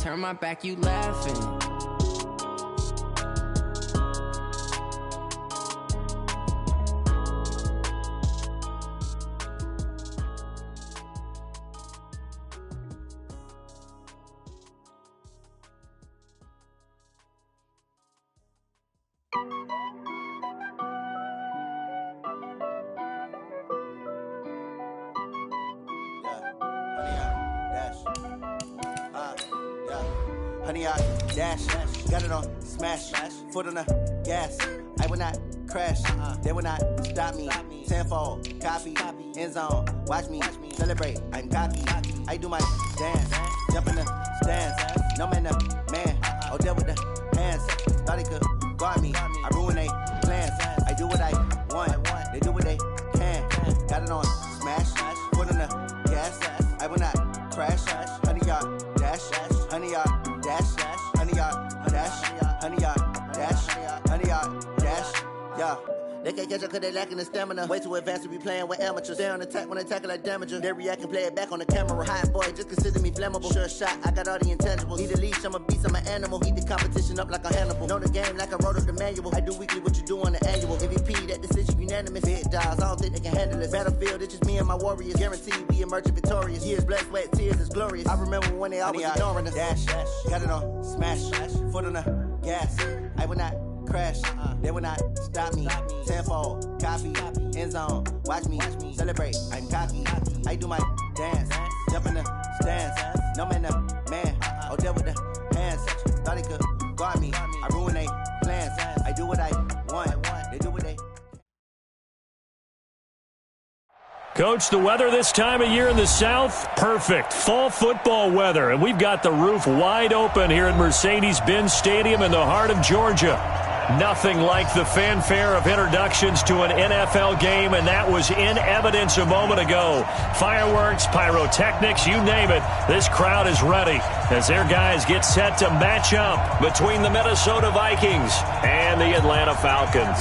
turn my back, you laughing. Honey, I dash, got it on smash, foot on the gas. I will not crash, they will not stop me. Tenfold, copy, end zone, watch me celebrate. I'm cocky, I do my dance, jump in the stands. No man, man, oh, there with the hands. Thought he could guard me, I ruin they plans. I do what I want, they do what they can. Got it on smash, foot on the gas. I will not crash, honey, y'all dash, honey, y'all dash, honey, y'all dash, honey, y'all dash, honey, y'all dash, yeah. They can't catch up cause they lacking the stamina. Way too advanced to be playing with amateurs. Stay on attack when they tackle like damager. They react and play it back on the camera. Hot boy, just consider me flammable. Sure shot, I got all the intangibles. Need a leash, I'm a beast, I'm an animal. Eat the competition up like a Hannibal. Know the game like I wrote up the manual. I do weekly what you do on the annual. MVP, that decision unanimous. Big dogs, I don't think they can handle this. Battlefield, it's just me and my warriors. Guaranteed we emerging victorious. Years, blood, sweat, tears, is glorious. I remember when they always ignoring us. Dash, got it on smash, foot on the gas. I will not crash, they will not stop me. Tenfold, copy, end zone, watch me celebrate. I'm cocky, I do my dance, jump in the stands. No man, man, oh, there with the hands. Thought he could guard me, I ruin they plans. I do what I want, they do what they. Coach, the weather this time of year in the South, perfect. Fall football weather, and we've got the roof wide open here at Mercedes-Benz Stadium in the heart of Georgia. Nothing like the fanfare of introductions to an NFL game, and that was in evidence a moment ago. Fireworks, pyrotechnics, you name it. This crowd is ready as their guys get set to match up between the Minnesota Vikings and the Atlanta Falcons.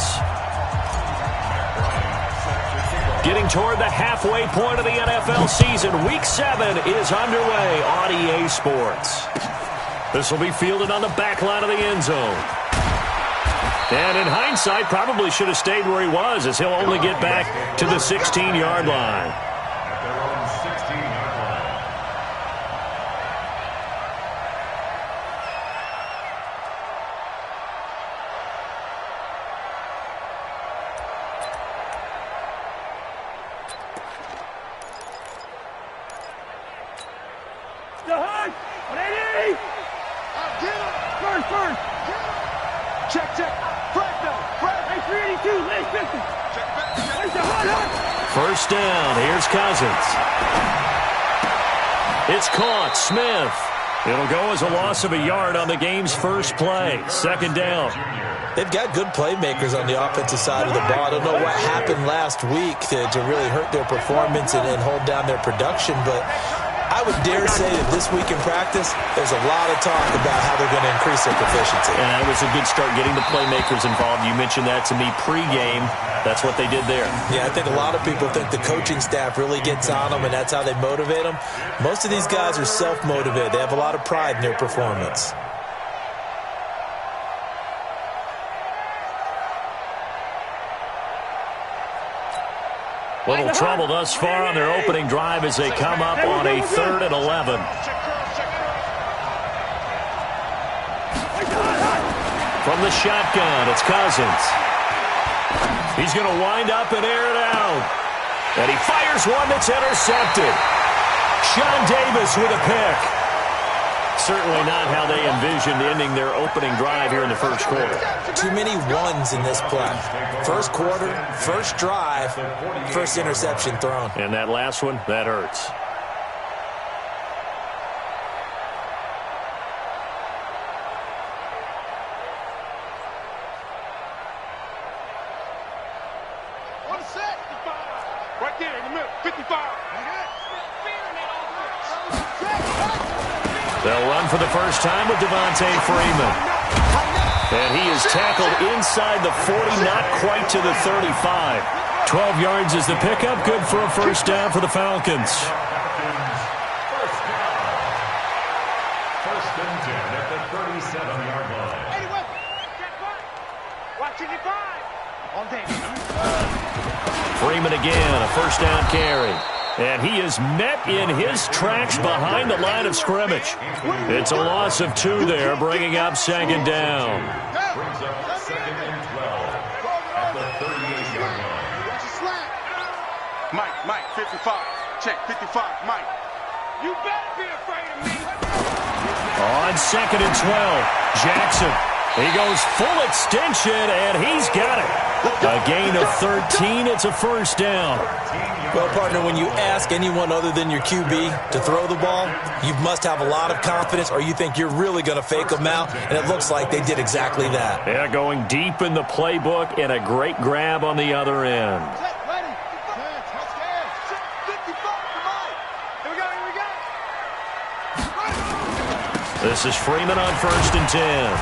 Getting toward the halfway point of the NFL season, Week 7 is underway on EA Sports. This will be fielded on the back line of the end zone. And in hindsight, probably should have stayed where he was, as he'll only get back to the 16-yard line. First down, here's Cousins. It's caught, Smith. It'll go as a loss of a yard on the game's first play. Second down. They've got good playmakers on the offensive side of the ball. I don't know what happened last week to really hurt their performance and hold down their production, but I would dare say that this week in practice, there's a lot of talk about how they're going to increase their proficiency. And that was a good start getting the playmakers involved. You mentioned that to me pregame. That's what they did there. Yeah, I think a lot of people think the coaching staff really gets on them, and that's how they motivate them. Most of these guys are self-motivated. They have a lot of pride in their performance. Little trouble thus far on their opening drive as they come up on a 3rd and 11. From the shotgun, it's Cousins. He's going to wind up and air it out. And he fires one that's intercepted. Sean Davis with a pick. Certainly not how they envisioned ending their opening drive here in the first quarter. Too many ones in this play. First quarter, first drive, first interception thrown. And that last one, that hurts. Right there in the middle, 55. They'll run for the first time with Devontae Freeman. And he is tackled inside the 40, not quite to the 35. 12 yards is the pickup, good for a first down for the Falcons. First and 10 at the 37-yard line. Watching it five. On day. Freeman again, a first down carry. And he is met in his tracks behind the line of scrimmage. It's a loss of 2 there, bringing up second down. Brings up second and 12 at the 38-yard line. Mike, 55. Check, 55, Mike. You better be afraid of me. On second and 12, Jackson. He goes full extension, and he's got it. A gain of 13. It's a first down. Well, partner, when you ask anyone other than your QB to throw the ball, you must have a lot of confidence, or you think you're really going to fake them out, and it looks like they did exactly that. Yeah, going deep in the playbook, and a great grab on the other end. This is Freeman on first and 10.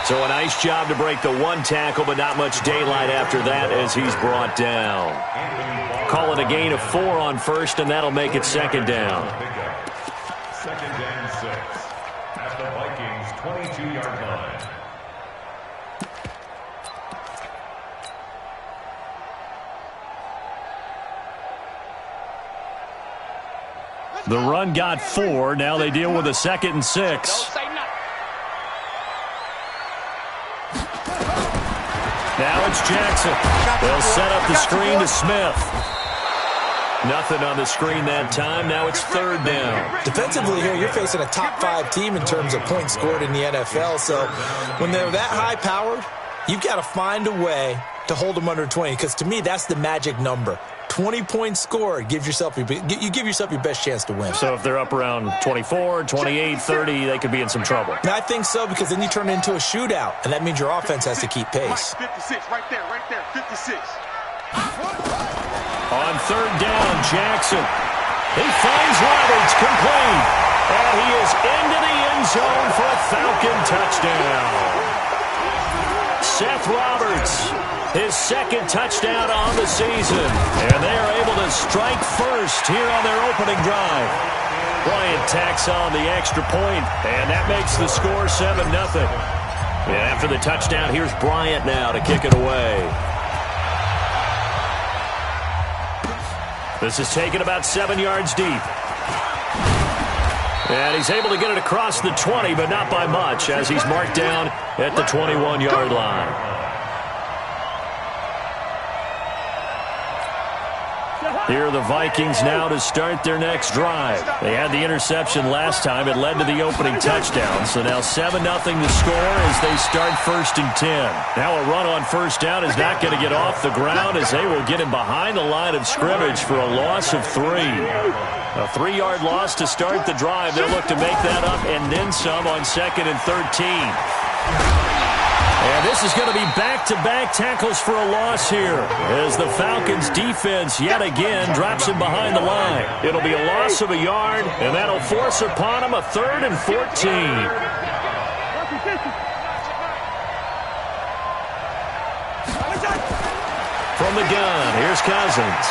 So a nice job to break the 1 tackle, but not much daylight after that as he's brought down. Call it a gain of 4 on first, and that'll make it second down. Second and 6 at the Vikings' 22-yard line. The run got 4. Now they deal with a second and 6. Now it's Jackson. They'll set up the screen to Smith. Nothing on the screen that time. Now it's third down. Defensively here, you're facing a top 5 team in terms of points scored in the NFL. So when they're that high-powered, you've got to find a way to hold them under 20. Because to me, that's the magic number. 20 points scored, you give yourself your best chance to win. So if they're up around 24, 28, 30, they could be in some trouble. And I think so, because then you turn it into a shootout, and that means your offense has to keep pace. 56, right there, 56. On third down, Jackson. He finds Roberts, complete. And he is into the end zone for a Falcon touchdown. Seth Roberts, his second touchdown on the season. And they are able to strike first here on their opening drive. Bryant tacks on the extra point, and that makes the score 7-0. And after the touchdown, here's Bryant now to kick it away. This is taken about 7 yards deep. And he's able to get it across the 20, but not by much, as he's marked down at the 21-yard line. Here are the Vikings now to start their next drive. They had the interception last time. It led to the opening touchdown. So now 7-0 the score as they start first and 10. Now a run on first down is not going to get off the ground as they will get him behind the line of scrimmage for a loss of 3. A 3-yard loss to start the drive. They'll look to make that up and then some on second and 13. And this is going to be back-to-back tackles for a loss here as the Falcons' defense yet again drops him behind the line. It'll be a loss of a yard, and that'll force upon him a 3rd and 14. From the gun, here's Cousins.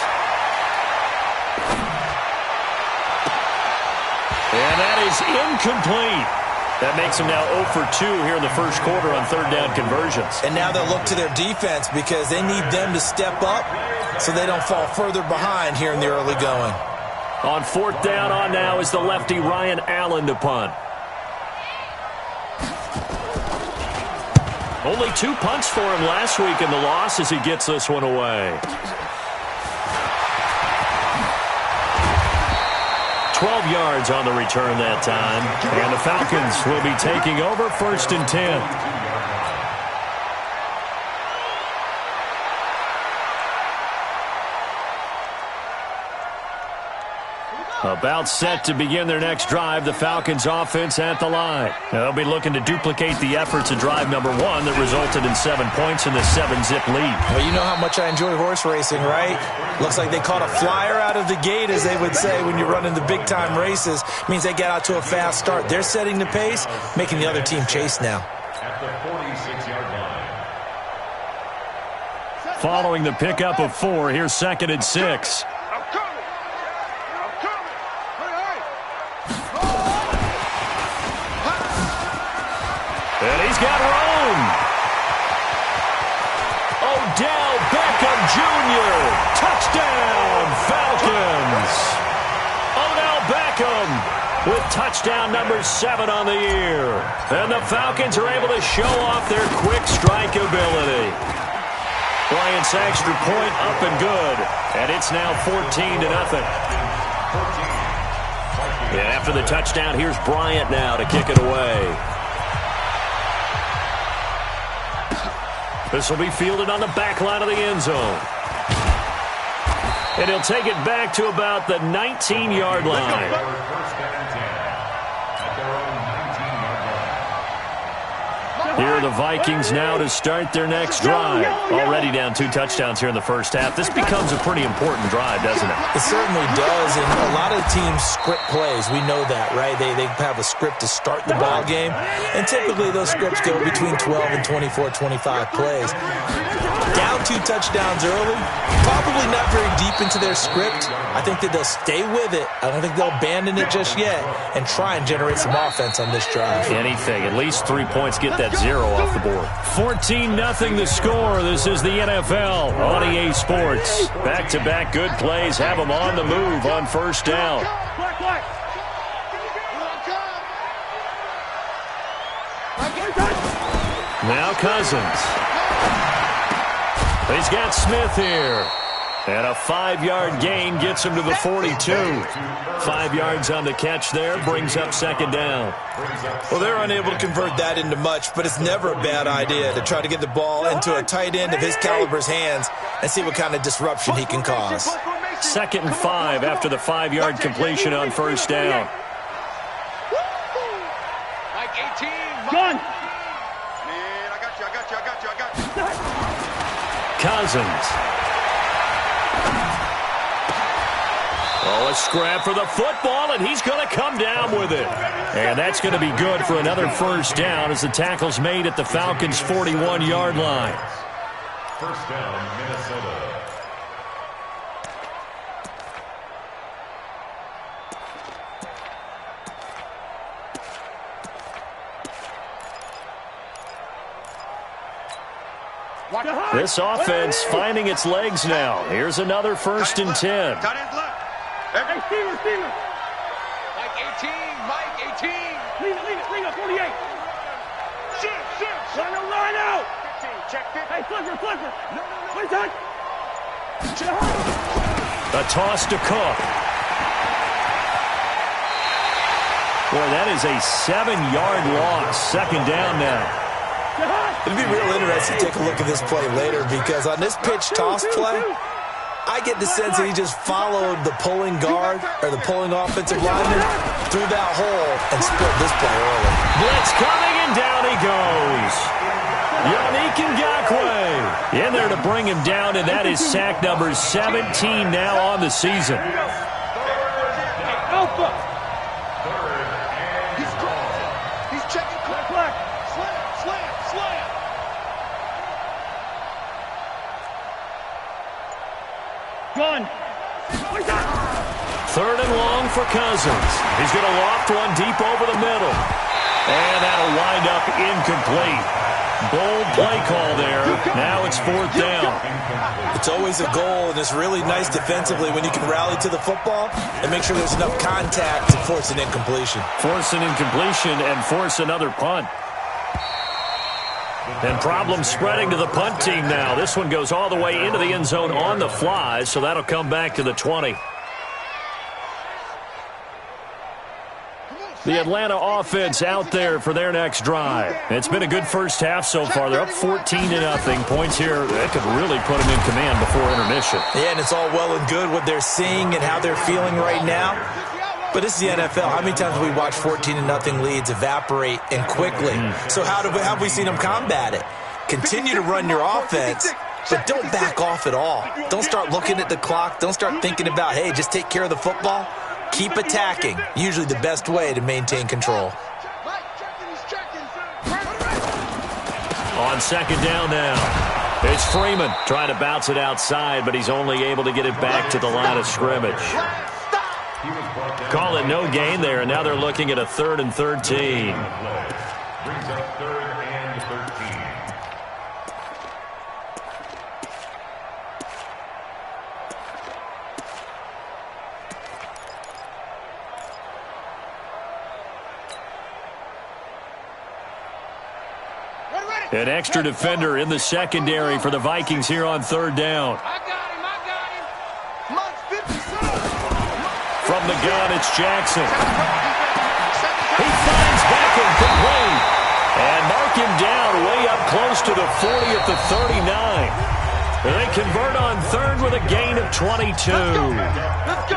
And that is incomplete. That makes them now 0 for 2 here in the first quarter on third down conversions. And now they'll look to their defense because they need them to step up so they don't fall further behind here in the early going. On fourth down on now is the lefty Ryan Allen to punt. Only 2 punts for him last week in the loss as he gets this one away. 12 yards on the return that time. And the Falcons will be taking over first and 10. About set to begin their next drive, the Falcons offense at the line. They'll be looking to duplicate the efforts of drive number 1 that resulted in 7 points in the 7-zip lead. Well, you know how much I enjoy horse racing, right? Looks like they caught a flyer out of the gate, as they would say when you're running the big-time races. Means they get out to a fast start. They're setting the pace, making the other team chase now. At the 46-yard line. Following the pickup of 4, here's second and 6. Jr. Touchdown, Falcons. Odell Beckham with touchdown number 7 on the year. And the Falcons are able to show off their quick strike ability. Bryant's extra point up and good. And it's now 14-0. And after the touchdown, here's Bryant now to kick it away. This will be fielded on the back line of the end zone. And he'll take it back to about the 19-yard line. Here are the Vikings now to start their next drive. Already down 2 touchdowns here in the first half. This becomes a pretty important drive, doesn't it? It certainly does, and a lot of teams script plays. We know that, right? They have a script to start the ball game, and typically those scripts go between 12 and 24, 25 plays. Down 2 touchdowns early, probably not very deep into their script. I think that they'll stay with it. I don't think they'll abandon it just yet and try and generate some offense on this drive. Anything. At least 3 points. Get that 0 off the board. 14-0 the score. This is the NFL on EA Sports. Back-to-back good plays have them on the move on first down. Now Cousins. He's got Smith here. And a 5-yard gain gets him to the 42. 5 yards on the catch there, brings up second down. Well, they're unable to convert that into much, but it's never a bad idea to try to get the ball into a tight end of his caliber's hands and see what kind of disruption he can cause. 2nd and 5 after the 5-yard completion on first down. Like 18. Gun. Man, I got you. Cousins. Oh, a scrap for the football, and he's going to come down with it. And that's going to be good for another first down as the tackle's made at the Falcons' 41-yard line. First down, Minnesota. This offense finding its legs now. Here's another 1st and 10. Hey, Steeler. Like 18, Mike, 18. Lean up, 48. Shit. Line out. 15, check 15. Hey, flipper. One touch. A toss to Cook. Boy, that is a 7-yard loss. Second down now. It'd be real interesting to take a look at this play later because on this pitch toss play, I get the sense that he just followed the pulling guard or the pulling offensive lineman through that hole and spilled this play early. Blitz coming, and down he goes. Yannick Ngakoue in there to bring him down, and that is sack number 17 now on the season. Alpha. He's checking. Black. Slam. Gun. 3rd and long for Cousins. He's going to loft one deep over the middle. And that'll wind up incomplete. Bold play call there. Now it's 4th down. It's always a goal, and it's really nice defensively when you can rally to the football and make sure there's enough contact to force an incompletion. Force an incompletion and force another punt. And problems spreading to the punt team now. This one goes all the way into the end zone on the fly, so that'll come back to the 20. The Atlanta offense out there for their next drive. It's been a good first half so far. They're up 14-0. Points here that could really put them in command before intermission. Yeah, and it's all well and good what they're seeing and how they're feeling right now. But this is the NFL. How many times have we watched 14-0 leads evaporate and quickly? So how have we seen them combat it? Continue to run your offense, but don't back off at all. Don't start looking at the clock. Don't start thinking about, hey, just take care of the football. Keep attacking. Usually the best way to maintain control. On second down now, it's Freeman trying to bounce it outside, but he's only able to get it back to the line of scrimmage. Call it no gain there, and now they're looking at a 3rd and 13. Brings up 3rd and 13. An extra defender in the secondary for the Vikings here on third down. I got him. Mike's 57. From the gun, it's Jackson. He finds Beckham complete. And mark him down way up close to the 40 at the 39. They convert on third with a gain of 22. Let's go.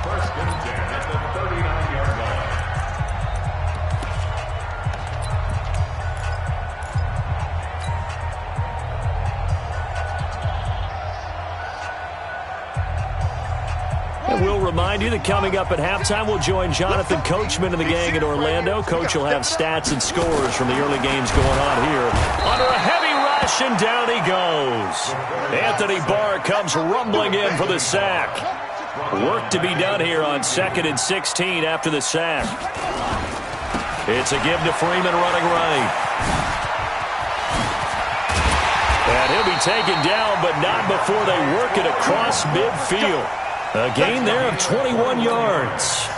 First and 10 at the 39-yard line. And we'll remind you that coming up at halftime, we'll join Jonathan Coachman and the gang in Orlando. Coach will have stats and scores from the early games going on here. Under a heavy rush, and down he goes. Anthony Barr comes rumbling in for the sack. Work to be done here on 2nd and 16 after the sack. It's a give to Freeman running right. And he'll be taken down, but not before they work it across midfield. A gain there of 21 yards.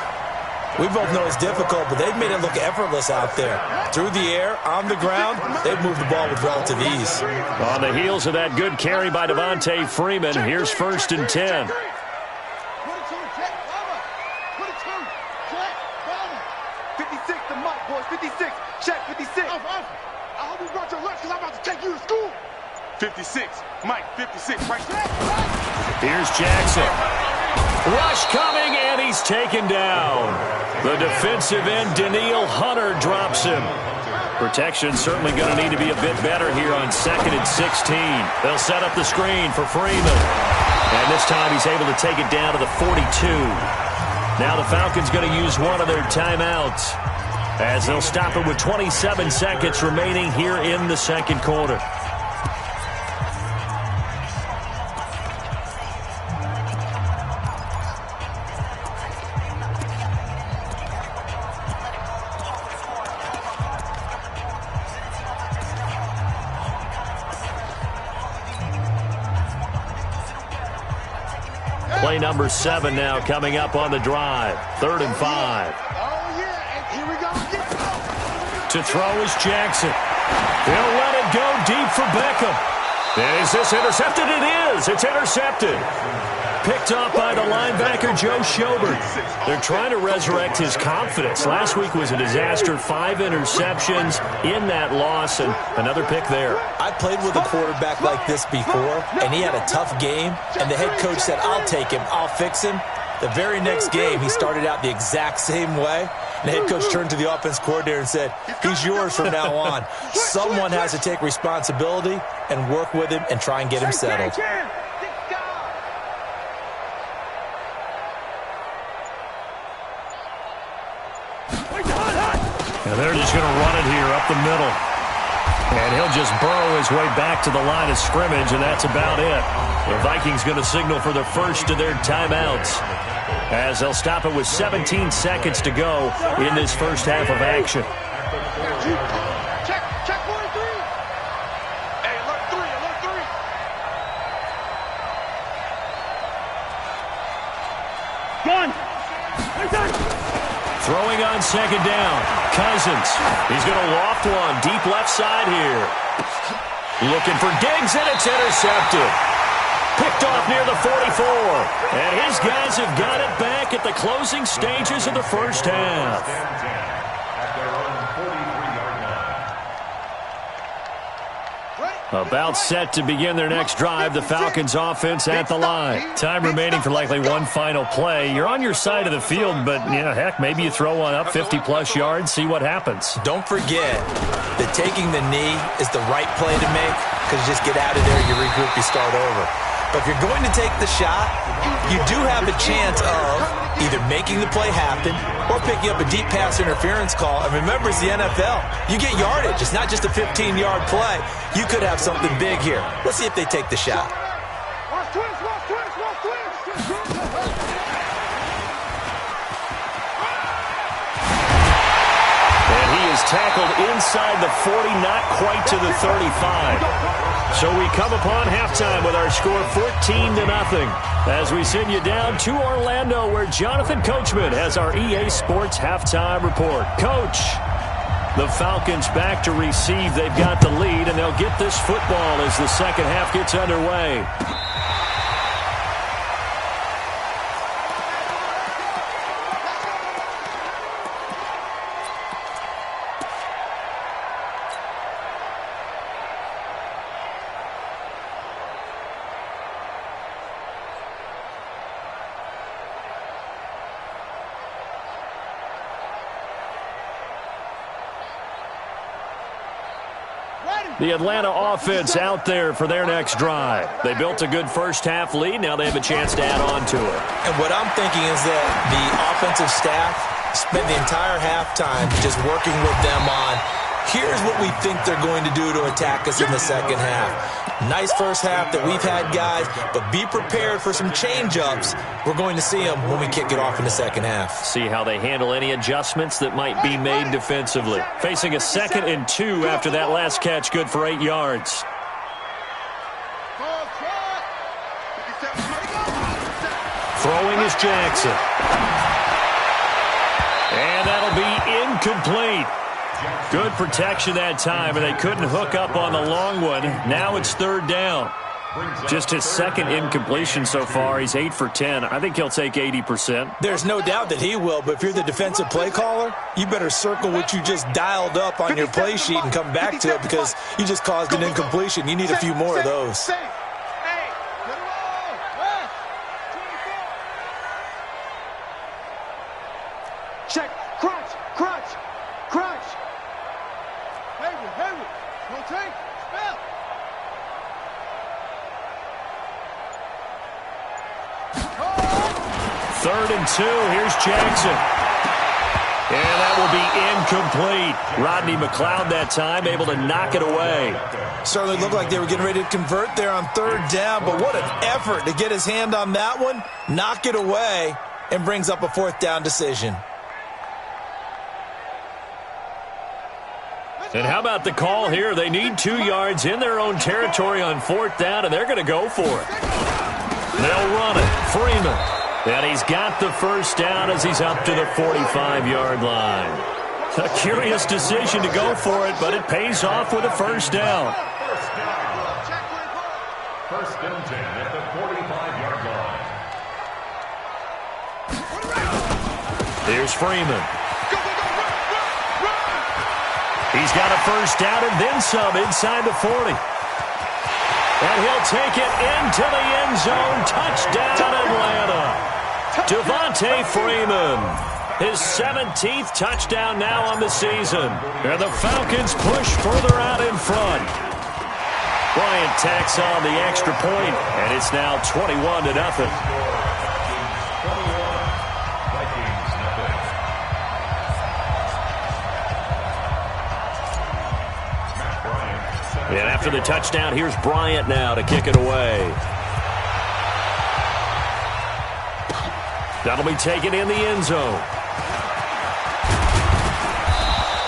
We both know it's difficult, but they've made it look effortless out there. Through the air, on the ground, they've moved the ball with relative ease. On the heels of that good carry by Devontae Freeman, here's 1st and 10. 22, check, Bama. 22, check, Bama. 56 to Mike, boys. 56, check, 56. I hope you brought your lunch because I'm about to take you to school. 56, Mike, 56, right there. Here's Jackson. Rush coming, and he's taken down. The defensive end, Daniil Hunter, drops him. Protection certainly going to need to be a bit better here on 2nd and 16. They'll set up the screen for Freeman. And this time he's able to take it down to the 42. Now the Falcons going to use one of their timeouts as they'll stop it with 27 seconds remaining here in the second quarter. Play number 7 now coming up on the drive. 3rd and 5. Oh, yeah, and here we go. To throw is Jackson. They'll let it go deep for Beckham. Is this intercepted? It is. It's intercepted. Picked off by the linebacker, Joe Schobert. They're trying to resurrect his confidence. Last week was a disaster. 5 interceptions in that loss, and another pick there. I played with a quarterback like this before, and he had a tough game, and the head coach said, I'll take him, I'll fix him. The very next game, he started out the exact same way, and the head coach turned to the offense coordinator and said, he's yours from now on. Someone has to take responsibility and work with him and try and get him settled. And they're just going to run it here up the middle. And he'll just burrow his way back to the line of scrimmage, and that's about it. The Vikings going to signal for the first of their timeouts as they'll stop it with 17 seconds to go in this first half of action. Check 43. Hey, alert 3, alert 3. Gun. Throwing on 2nd down. Cousins. He's going to loft one deep left side here. Looking for Diggs, and it's intercepted. Picked off near the 44. And his guys have got it back at the closing stages of the first half. About set to begin their next drive, the Falcons offense at the line. Time remaining for likely one final play. You're on your side of the field, but, heck, maybe you throw one up 50-plus yards, see what happens. Don't forget that taking the knee is the right play to make because you just get out of there, you regroup, you start over. But if you're going to take the shot, you do have a chance of either making the play happen or picking up a deep pass interference call. And remember, it's the NFL. You get yardage. It's not just a 15-yard play. You could have something big here. Let's see if they take the shot. Watch twins. And he is tackled inside the 40, not quite to the 35. So we come upon halftime with our score 14-0 as we send you down to Orlando where Jonathan Coachman has our EA Sports halftime report. Coach. The Falcons back to receive. They've got the lead, and they'll get this football as the second half gets underway. The Atlanta offense out there for their next drive. They built a good first-half lead. Now they have a chance to add on to it. And what I'm thinking is that the offensive staff spent the entire halftime just working with them on, here's what we think they're going to do to attack us in the second half. Nice first half that we've had, guys, but be prepared for some change-ups. We're going to see them when we kick it off in the second half. See how they handle any adjustments that might be made defensively. Facing a 2nd and 2 after that last catch, good for 8 yards. Throwing is Jackson. And that'll be incomplete. Good protection that time, and they couldn't hook up on the long one. Now it's 3rd down. Just his 2nd incompletion so far. He's 8 for 10. I think he'll take 80%. There's no doubt that he will, but if you're the defensive play caller, you better circle what you just dialed up on your play sheet and come back to it because you just caused an incompletion. You need a few more of those. Check. Crunch. Crunch. Crunch. Hayward. Rotate. Spell. Third and 2. Here's Jackson. And that will be incomplete. Rodney McLeod that time able to knock it away. Certainly looked like they were getting ready to convert there on 3rd down, but what an effort to get his hand on that one, knock it away, and brings up a 4th down decision. And how about the call here? They need 2 yards in their own territory on 4th down, and they're going to go for it. They'll run it. Freeman. And he's got the first down as he's up to the 45-yard line. A curious decision to go for it, but it pays off with a first down. First and 10 at the 45-yard line. Here's Freeman. He's got a first down and then some inside the 40. And he'll take it into the end zone. Touchdown, Atlanta. Devontae Freeman. His 17th touchdown now on the season. And the Falcons push further out in front. Bryant tacks on the extra point, and it's now 21-0. And after the touchdown, here's Bryant now to kick it away. That'll be taken in the end zone.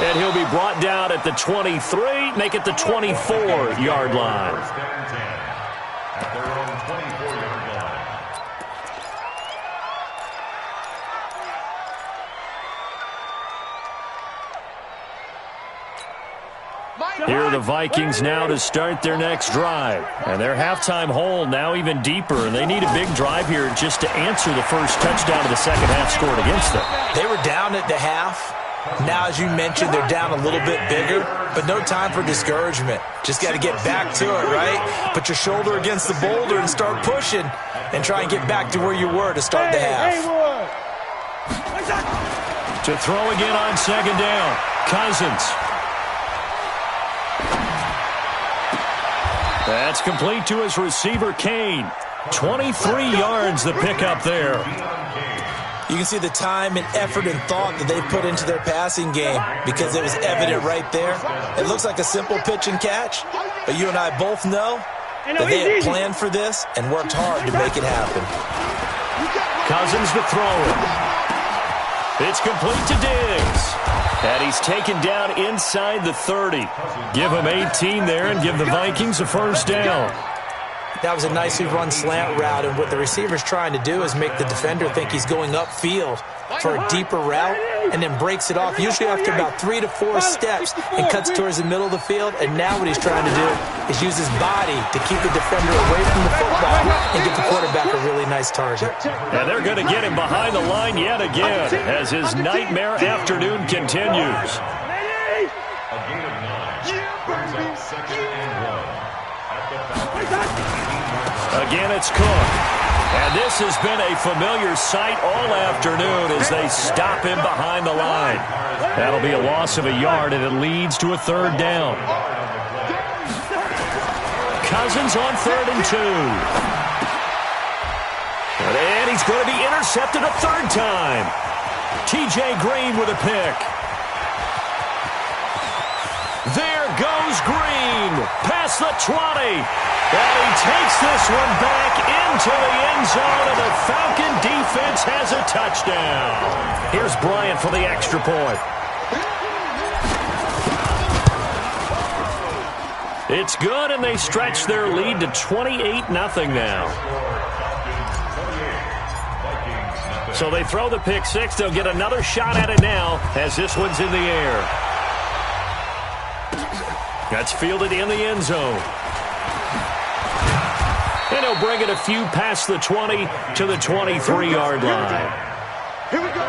And he'll be brought down at the 23, make it the 24-yard line. First and 10 at their own 24-yard line. Here are the Vikings now to start their next drive. And their halftime hole now even deeper. And they need a big drive here just to answer the first touchdown of the second half scored against them. They were down at the half. Now, as you mentioned, they're down a little bit bigger, but no time for discouragement. Just got to get back to it, right? Put your shoulder against the boulder and start pushing and try and get back to where you were to start the half. To throw again on second down. Cousins. That's complete to his receiver, Kane. 23 yards the pickup there. You can see the time and effort and thought that they put into their passing game because it was evident right there. It looks like a simple pitch and catch, but you and I both know that they had planned for this and worked hard to make it happen. Cousins to throw it. It's complete to Diggs. And he's taken down inside the 30. Give him 18 there and give the Vikings a first down. That was a nicely run slant route, and what the receiver's trying to do is make the defender think he's going upfield for a deeper route and then breaks it off, usually after about 3 to 4 steps, and cuts towards the middle of the field. And now what he's trying to do is use his body to keep the defender away from the football and give the quarterback a really nice target. And they're going to get him behind the line yet again as his nightmare afternoon continues. A gain of 9 brings up 2nd and 1 at the Again, it's Cook. And this has been a familiar sight all afternoon as they stop him behind the line. That'll be a loss of a yard, and it leads to a 3rd down. Cousins on 3rd and 2. And he's going to be intercepted a 3rd time. T.J. Green with a pick. There goes Green, past the 20. And he takes this one back into the end zone, and the Falcon defense has a touchdown. Here's Bryant for the extra point. It's good, and they stretch their lead to 28-0 now. So they throw the pick 6. They'll get another shot at it now as this one's in the air. That's fielded in the end zone. And he'll bring it a few past the 20 to the 23-yard line. Here we go.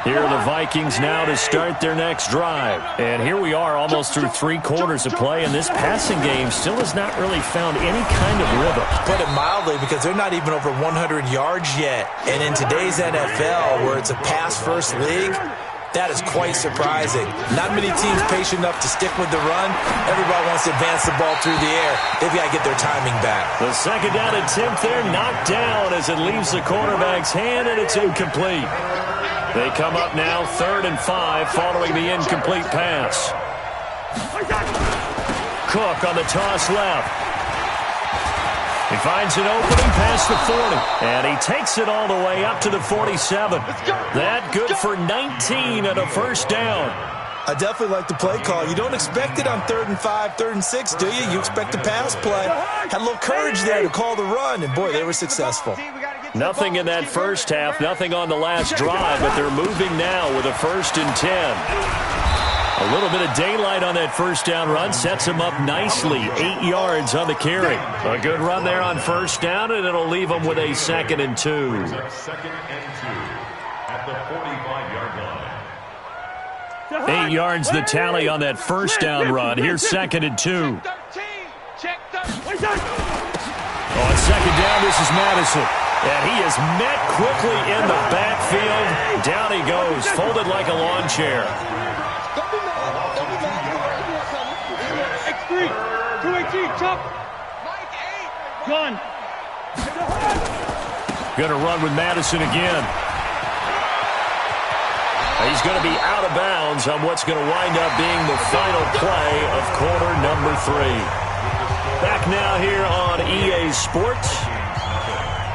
Here are the Vikings now to start their next drive. And here we are almost through 3 quarters of play, and this passing game still has not really found any kind of rhythm. Put it mildly, because they're not even over 100 yards yet. And in today's NFL, where it's a pass-first league, that is quite surprising. Not many teams patient enough to stick with the run. Everybody wants to advance the ball through the air. They've got to get their timing back. The 2nd down attempt there knocked down as it leaves the quarterback's hand, and it's incomplete. They come up now 3rd and 5 following the incomplete pass. Cook on the toss left. He finds an opening past the 40, and he takes it all the way up to the 47. That good for 19 and a 1st down. I definitely like the play call. You don't expect it on 3rd and 5, 3rd and 6, do you? You expect a pass play. Had a little courage there to call the run, and boy, they were successful. Nothing in that first half, nothing on the last drive, but they're moving now with a 1st and 10. A little bit of daylight on that 1st down run sets him up nicely. 8 yards on the carry. A good run there on 1st down, and it'll leave them with a 2nd and 2. 2nd and 2 at the 45-yard line. 8 yards the tally on that 1st down run. Here's 2nd and 2. On 2nd down, this is Madison. And he is met quickly in the backfield. Down he goes, folded like a lawn chair. X3, 218, chop. Gun. Going to run with Madison again. He's going to be out of bounds on what's going to wind up being the final play of quarter number 3. Back now here on EA Sports.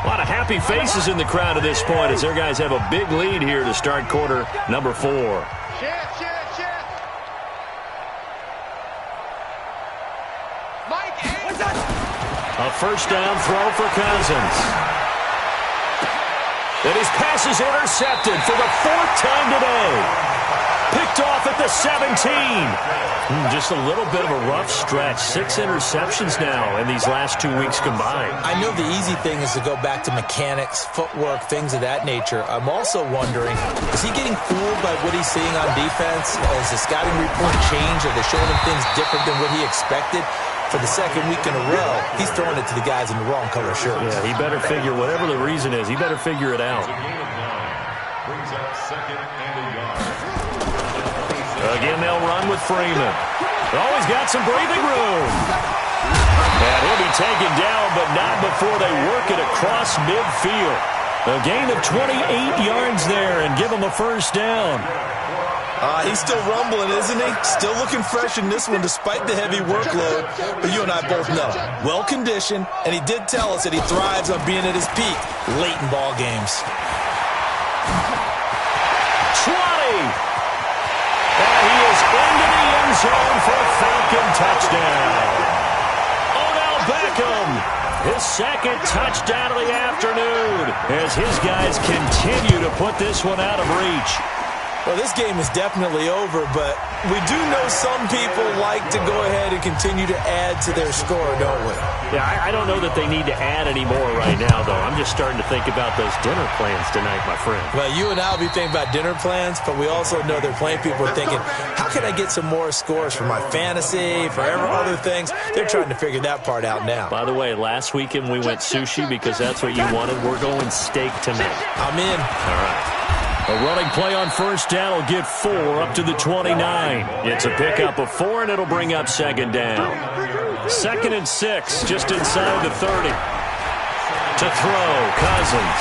A lot of happy faces in the crowd at this point as their guys have a big lead here to start quarter number 4. A 1st down throw for Cousins. And his pass is intercepted for the 4th time today. Picked off at the 17. Just a little bit of a rough stretch. 6 interceptions now in these last 2 weeks combined. I know the easy thing is to go back to mechanics, footwork, things of that nature. I'm also wondering, is he getting fooled by what he's seeing on defense? Has the scouting report changed? Are they showing him things different than what he expected? For the 2nd week in a row, he's throwing it to the guys in the wrong color shirts. Yeah, he better figure, whatever the reason is, he better figure it out. A gain of 9 brings up 2nd and a yard. Again, they'll run with Freeman. Always got some breathing room. And he'll be taken down, but not before they work it across midfield. A gain of 28 yards there and give him a 1st down. He's still rumbling, isn't he? Still looking fresh in this one despite the heavy workload. But you and I both know, well-conditioned, and he did tell us that he thrives on being at his peak late in ball games. 20! And he is into the end zone for a Falcon touchdown. Beckham, his second touchdown of the afternoon, as his guys continue to put this one out of reach. Well, this game is definitely over, but we do know some people like to go ahead and continue to add to their score, don't we? Yeah, I don't know that they need to add any more right now, though. I'm just starting to think about those dinner plans tonight, my friend. Well, you and I will be thinking about dinner plans, but we also know there are plenty of people are thinking, how can I get some more scores for my fantasy, for other things? They're trying to figure that part out now. By the way, last weekend we went sushi because that's what you wanted. We're going steak tonight. I'm in. All right. A running play on first down will get 4 up to the 29. It's a pickup of 4, and it'll bring up second down. 2nd and 6, just inside the 30. To throw, Cousins.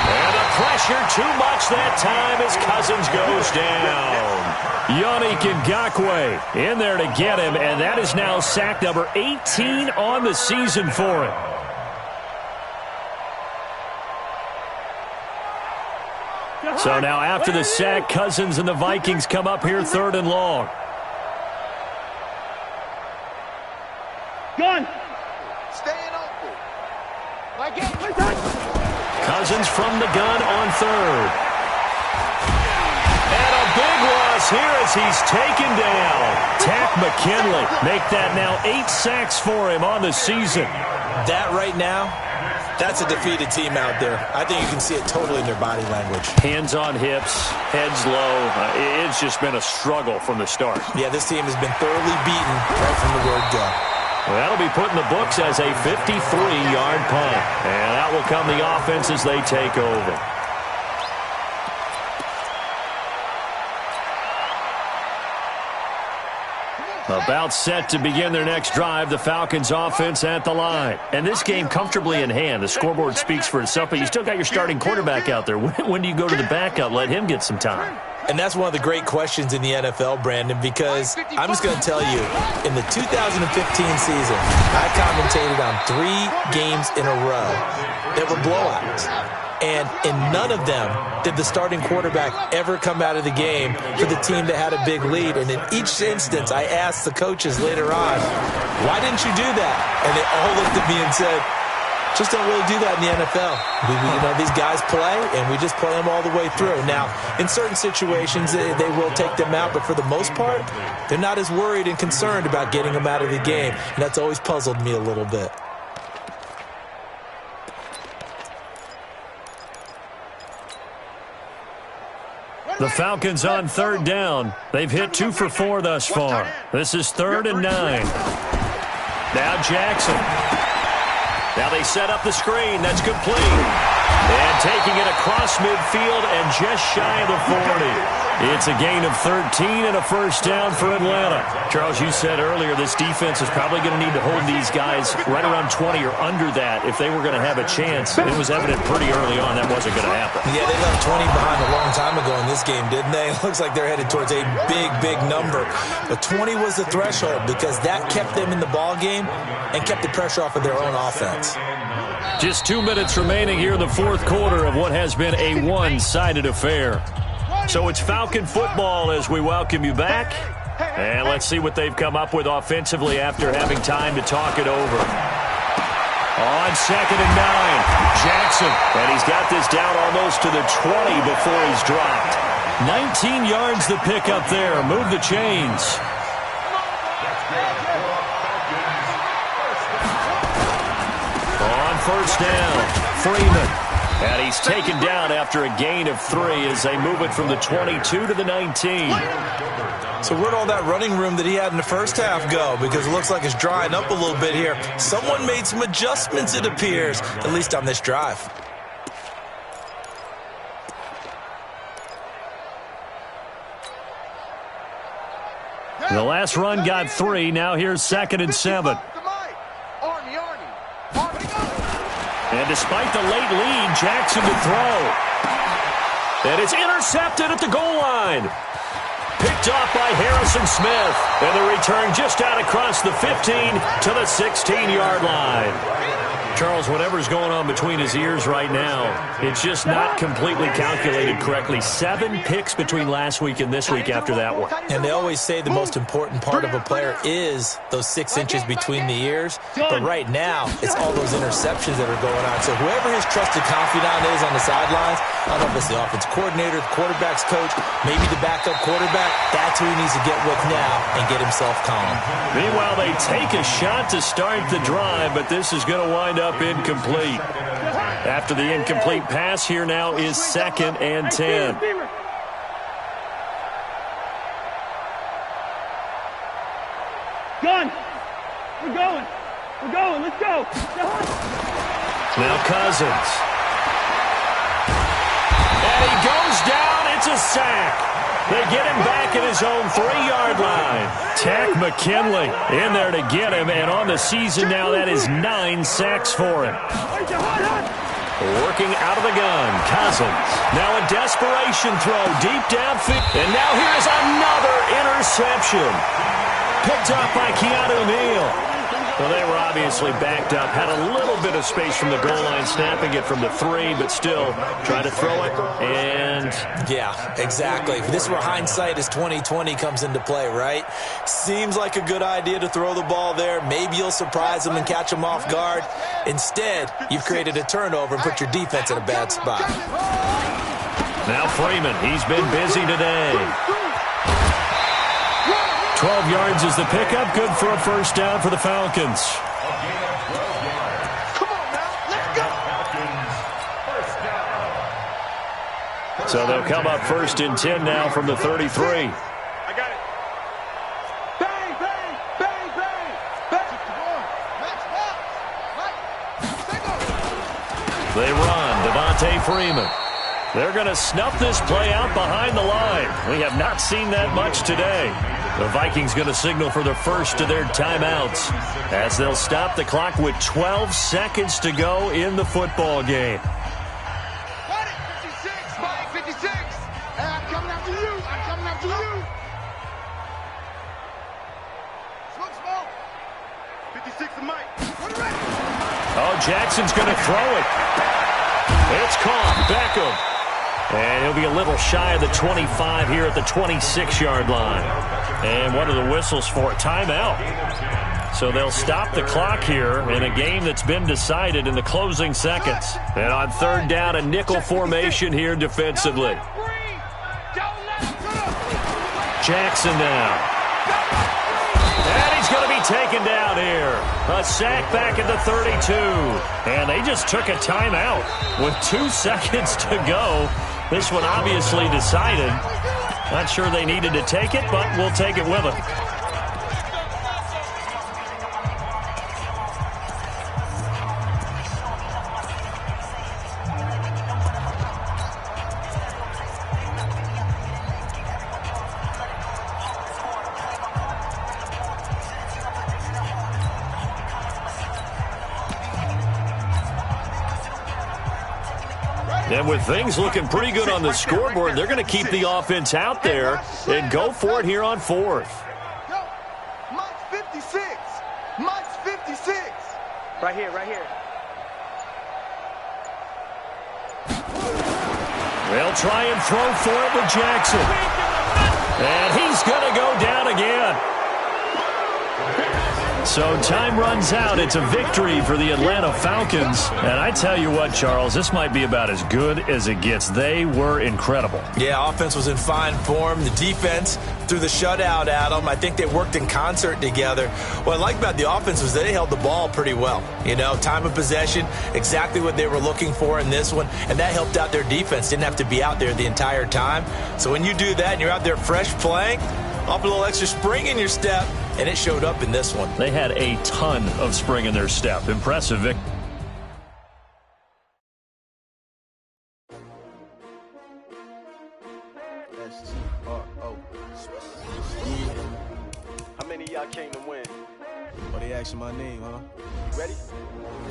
And the pressure too much that time as Cousins goes down. Yannick Ngakoue in there to get him, and that is now sack number 18 on the season for him. So now after the sack, Cousins and the Vikings come up here 3rd and long. Gun. Staying open. Cousins from the gun on 3rd. And a big loss here as he's taken down. Tack McKinley make that now 8 sacks for him on the season. That right now, that's a defeated team out there. I think you can see it totally in their body language. Hands on hips, heads low. It's just been a struggle from the start. Yeah, this team has been thoroughly beaten right from the word go. Well, that'll be put in the books as a 53-yard punt. And out will come the offense as they take over. About set to begin their next drive, the Falcons offense at the line. And this game comfortably in hand. The scoreboard speaks for itself, but you still got your starting quarterback out there. When do you go to the backup? Let him get some time. And that's one of the great questions in the NFL, Brandon, because I'm just going to tell you, in the 2015 season, I commentated on 3 games in a row that were blowouts. And in none of them did the starting quarterback ever come out of the game for the team that had a big lead. And in each instance, I asked the coaches later on, why didn't you do that? And they all looked at me and said, just don't really do that in the NFL. These guys play, and we just play them all the way through. Now, in certain situations, they will take them out, but for the most part, they're not as worried and concerned about getting them out of the game. And that's always puzzled me a little bit. The Falcons on 3rd down. They've hit 2 for 4 thus far. This is 3rd and 9. Now Jackson. Now they set up the screen. That's complete. And taking it across midfield and just shy of the 40. It's a gain of 13 and a first down for Atlanta. Charles, you said earlier this defense is probably going to need to hold these guys right around 20 or under that if they were going to have a chance. It was evident pretty early on that wasn't going to happen. Yeah, they left 20 behind a long time ago in this game, didn't they? It looks like they're headed towards a big, big number. But 20 was the threshold because that kept them in the ball game and kept the pressure off of their own offense. Just 2 minutes remaining here in the 4th quarter of what has been a one-sided affair. So it's Falcon football as we welcome you back. And let's see what they've come up with offensively after having time to talk it over. On 2nd and 9, Jackson. And he's got this down almost to the 20 before he's dropped. 19 yards the pick up there. Move the chains. On first down, Freeman. And he's taken down after a gain of 3 as they move it from the 22 to the 19. So where'd all that running room that he had in the first half go? Because it looks like it's drying up a little bit here. Someone made some adjustments, it appears, at least on this drive. The last run got 3. Now here's 2nd and 7. And despite the late lead, Jackson to throw. And it's intercepted at the goal line. Picked off by Harrison Smith. And the return just out across the 15 to the 16-yard line. Charles, whatever's going on between his ears right now, it's just not completely calculated correctly. 7 picks between last week and this week after that one. And they always say the most important part of a player is those 6 inches between the ears. But right now, it's all those interceptions that are going on. So whoever his trusted confidant is on the sidelines, I don't know if it's the offense coordinator, the quarterback's coach, maybe the backup quarterback, that's who he needs to get with now and get himself calm. Meanwhile, they take a shot to start the drive, but this is going to wind up incomplete. After the incomplete pass, here now is 2nd and 10. Gun! We're going! We're going! Let's go! Now Cousins. And he goes down. It's a sack. They get him back at his own 3-yard line. Tack McKinley in there to get him, and on the season now, that is 9 sacks for him. Working out of the gun, Cousins. Now a desperation throw deep downfield. And now here's another interception. Picked up by Keanu Neal. Well, they were obviously backed up. Had a little bit of space from the goal line, snapping it from the 3, but still trying to throw it. And yeah, exactly. This is where hindsight is 20/20 comes into play, right? Seems like a good idea to throw the ball there. Maybe you'll surprise them and catch them off guard. Instead, you've created a turnover and put your defense in a bad spot. Now Freeman, he's been busy today. 12 yards is the pickup. Good for a first down for the Falcons. Come on now, let's go. So they'll come up 1st and 10 now from the 33. I got it. Bang, bang, bang, bang. Bang. They run. Devontae Freeman. They're going to snuff this play out behind the line. We have not seen that much today. The Vikings going to signal for the first of their timeouts as they'll stop the clock with 12 seconds to go in the football game. 56, Mike, 56. Hey, I'm coming after you. I'm coming after you. Smoke, smoke. 56 to Mike. Oh, Jackson's going to throw it. It's caught. Beckham. And he'll be a little shy of the 25 here at the 26-yard line. And what are the whistles for? Timeout. So they'll stop the clock here in a game that's been decided in the closing seconds. And on 3rd down, a nickel formation here defensively. Jackson now. And he's going to be taken down here. A sack back at the 32. And they just took a timeout with 2 seconds to go. This one obviously decided. Not sure they needed to take it, but we'll take it with them. And with things looking pretty good on the scoreboard, they're going to keep the offense out there and go for it here on 4th. Yo, Mike's 56. Mike's 56. Right here, right here. They'll try and throw for it with Jackson. And he's going to go down again. So time runs out. It's a victory for the Atlanta Falcons. And I tell you what, Charles, this might be about as good as it gets. They were incredible. Yeah, offense was in fine form. The defense threw the shutout at them. I think they worked in concert together. What I like about the offense was they held the ball pretty well. You know, time of possession, exactly what they were looking for in this one. And that helped out their defense. Didn't have to be out there the entire time. So when you do that and you're out there fresh playing, off a little extra spring in your step, and it showed up in this one. They had a ton of spring in their step. Impressive victory. How many of y'all came to win? Oh, they asking my name, huh? You ready?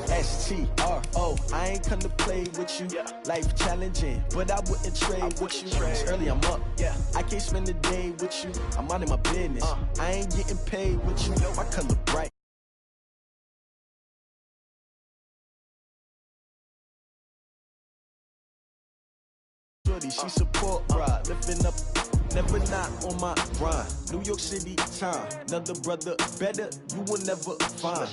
STRO, I ain't come to play with you. Life challenging, but I wouldn't trade with you. It's early, I'm up. I can't spend the day with you. I'm out of my business. I ain't getting paid with you. My color bright. shorty, she support ride. Lifting up, never not on my grind. New York City time, another brother better, you will never find.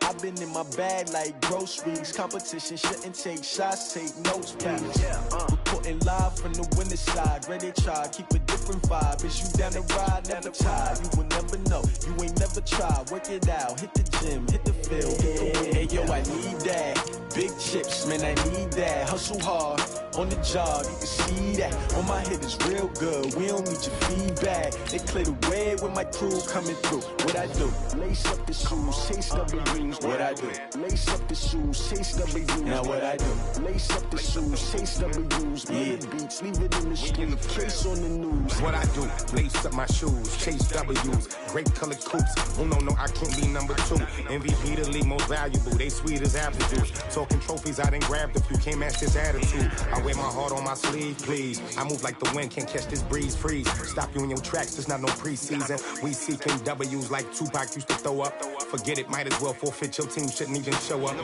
I've been in my bag like groceries. Competition shouldn't take shots, take notes, please. Reporting live from the winning side. Ready to try, keep a different vibe. Is you down the ride, never tired. You will never know, you ain't never tried. Work it out, hit the gym, hit the field, hit the win. Hey yo, I need that. Big chips, man, I need that. Hustle hard, on the job, you can see that. On my head is real good, we don't need your feedback. They clear the way with my crew coming through. What I do? Lace up the shoes, chase W's. What I do? Lace up the shoes, chase W's. Now what I do? Lace up the shoes, chase W's. Bring the beats, leave it in the street, case on the news. What I do? Lace up my shoes, chase W's. Great colored coops. Oh no, I can't be number 2. MVP the league most valuable. They sweet as apple juice. Talking trophies, I done grabbed a few. Can't match this attitude. I wear my heart on my sleeve, please. I move like the wind, can't catch this breeze, freeze. Stop you in your tracks, there's not no preseason. We seeking W's like Tupac used to throw up. Forget it, might as well forfeit, your team shouldn't even show up.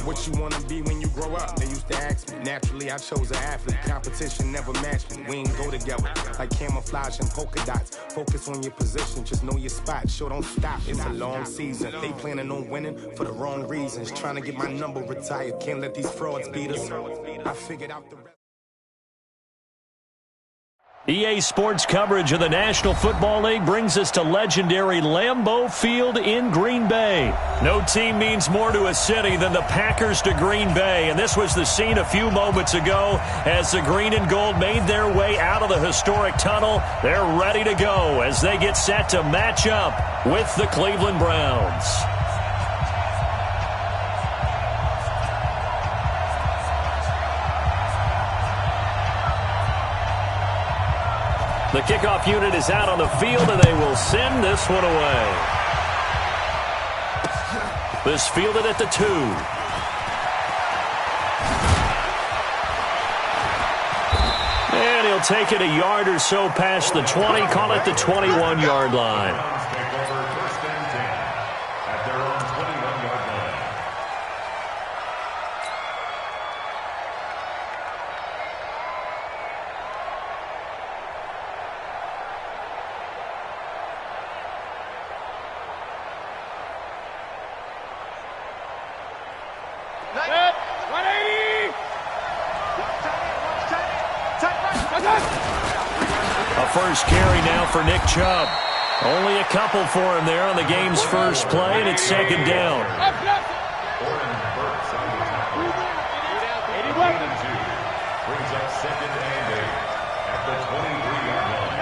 What you wanna be when you grow up? They used to ask me. Naturally, I chose an athlete. Competition never matched me. We ain't go together like camouflage and polka dots. Focus on your position, just know your spot. Sure, don't stop, it's a long season. They planning on winning for the wrong reasons. Trying to get my number retired, can't let these frauds beat us. I figured out the EA Sports coverage of the National Football League brings us to legendary Lambeau Field in Green Bay. No team means more to a city than the Packers to Green Bay, and this was the scene a few moments ago as the green and gold made their way out of the historic tunnel. They're ready to go as they get set to match up with the Cleveland Browns. The kickoff unit is out on the field, and they will send this one away. This fielded at the 2. And he'll take it a yard or so past the 20, call it the 21-yard line. First carry now for Nick Chubb. Only a couple for him there on the game's first play, and it's second down. Brings up second and 8 at the 23-yard line.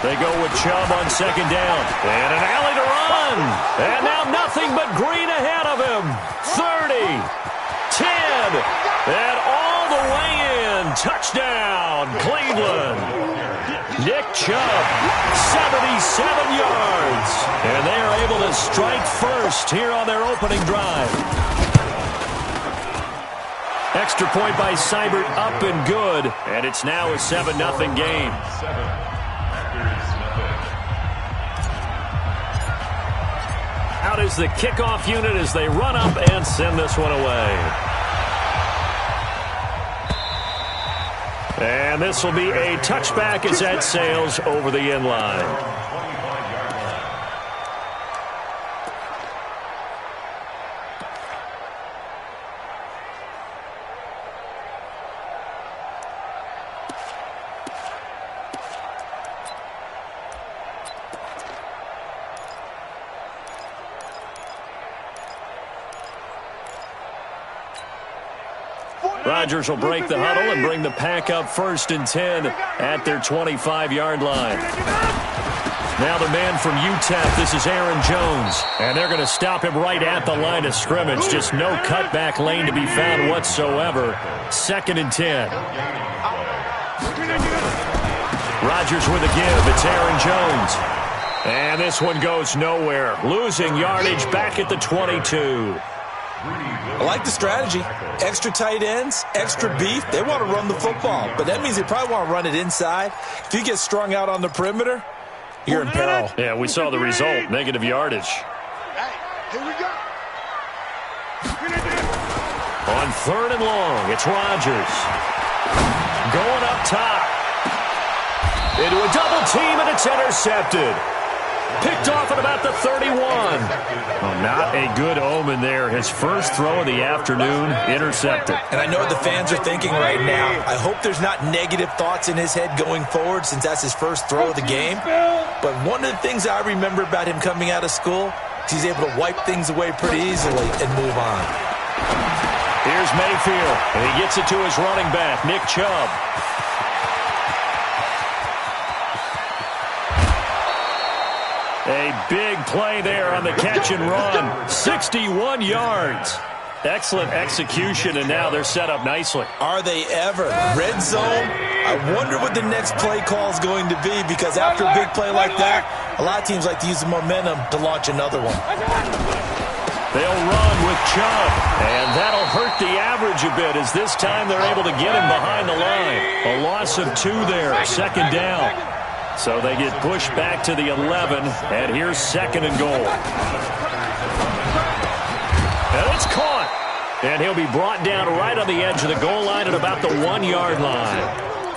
They go with Chubb on second down. And an alley to run. And now nothing but green ahead of him. 30, 10, and all the way in. Touchdown, Cleveland. Nick Chubb, 77 yards. And they are able to strike first here on their opening drive. Extra point by Seibert, up and good. And it's now a 7-0 game. Out is the kickoff unit as they run up and send this one away. And this will be a touchback as that sails over the end line. Rodgers will break the huddle and bring the pack up 1st and 10 at their 25-yard line. Now the man from UTEP, this is Aaron Jones. And they're going to stop him right at the line of scrimmage. Just no cutback lane to be found whatsoever. 2nd and 10. Rodgers with a give. It's Aaron Jones. And this one goes nowhere. Losing yardage back at the 22. I like the strategy. Extra tight ends, extra beef. They want to run the football, but that means they probably want to run it inside. If you get strung out on the perimeter, you're in peril. Yeah, we saw the result. Negative yardage. Hey, here we go. On 3rd and long, it's Rodgers. Going up top. Into a double team, and it's intercepted. Picked off at about the 31. Oh, not a good omen there. His first throw of the afternoon, intercepted. And I know what the fans are thinking right now. I hope there's not negative thoughts in his head going forward since that's his first throw of the game. But one of the things I remember about him coming out of school is he's able to wipe things away pretty easily and move on. Here's Mayfield, and he gets it to his running back, Nick Chubb. A big play there on the catch and run. 61 yards. Excellent execution, and now they're set up nicely. Are they ever? Red zone? I wonder what the next play call is going to be, because after a big play like that, a lot of teams like to use the momentum to launch another one. They'll run with Chubb, and that'll hurt the average a bit, as this time they're able to get him behind the line. A loss of 2 there, 2nd down. So they get pushed back to the 11, and here's 2nd and goal. And it's caught. And he'll be brought down right on the edge of the goal line at about the 1-yard line.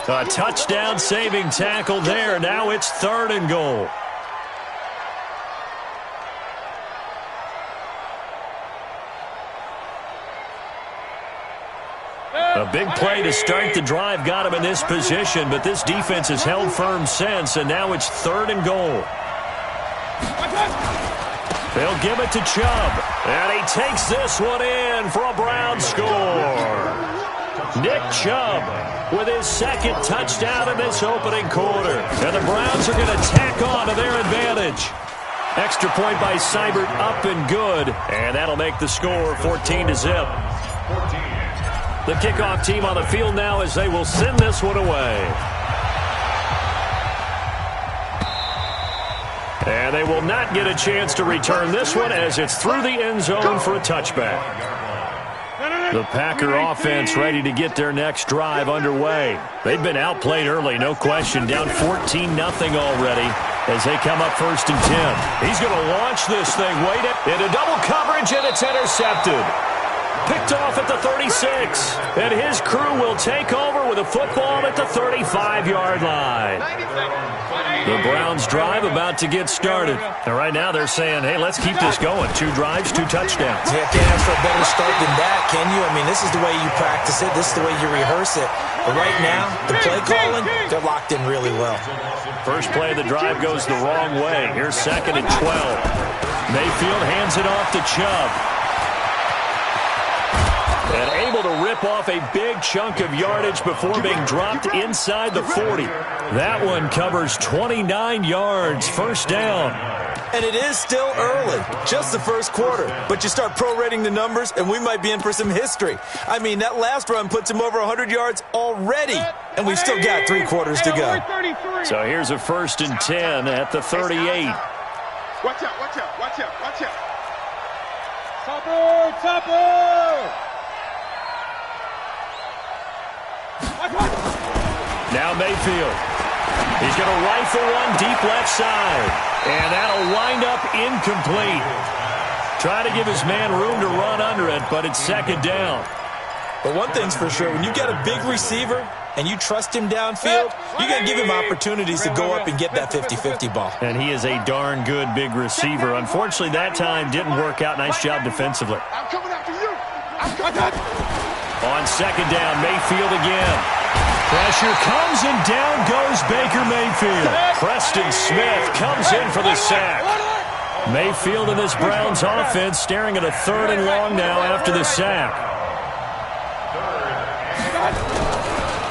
A touchdown-saving tackle there. Now it's 3rd and goal. A big play to start the drive got him in this position, but this defense has held firm since, and now it's 3rd and goal. They'll give it to Chubb, and he takes this one in for a Brown score. Nick Chubb with his 2nd touchdown in this opening quarter, and the Browns are going to tack on to their advantage. Extra point by Seibert, up and good, and that'll make the score 14-0. The kickoff team on the field now as they will send this one away. And they will not get a chance to return this one as it's through the end zone for a touchback. The Packer offense ready to get their next drive underway. They've been outplayed early, no question, down 14-0 already as they come up 1st and 10. He's going to launch this thing, wait it, into double coverage, and it's intercepted. Picked off at the 36, and his crew will take over with a football at the 35-yard line. The Browns drive about to get started. And right now they're saying, hey, let's keep this going. 2 drives, 2 touchdowns. You can't ask for a better start than that, can you? I mean, this is the way you practice it. This is the way you rehearse it. But right now, the play calling, they're locked in really well. First play of the drive goes the wrong way. Here's 2nd and 12. Mayfield hands it off to Chubb. And able to rip off a big chunk of yardage before being dropped inside the 40. That one covers 29 yards, 1st down. And it is still early, just the first quarter. But you start prorating the numbers, and we might be in for some history. I mean, that last run puts him over 100 yards already, and we've still got 3 quarters to go. So here's a 1st and 10 at the 38. Watch out, watch out, watch out, watch out. Topper! Now Mayfield. He's going to rifle one deep left side. And that'll wind up incomplete. Trying to give his man room to run under it, but it's 2nd down. But one thing's for sure, when you got a big receiver and you trust him downfield, you got to give him opportunities to go up and get that 50-50 ball. And he is a darn good big receiver. Unfortunately, that time didn't work out. Nice job defensively. I'm coming after you. I'm coming. On 2nd down, Mayfield again. Pressure comes, and down goes Baker Mayfield. Preston Smith comes in for the sack. Mayfield in this Browns offense staring at a 3rd and long now after the sack.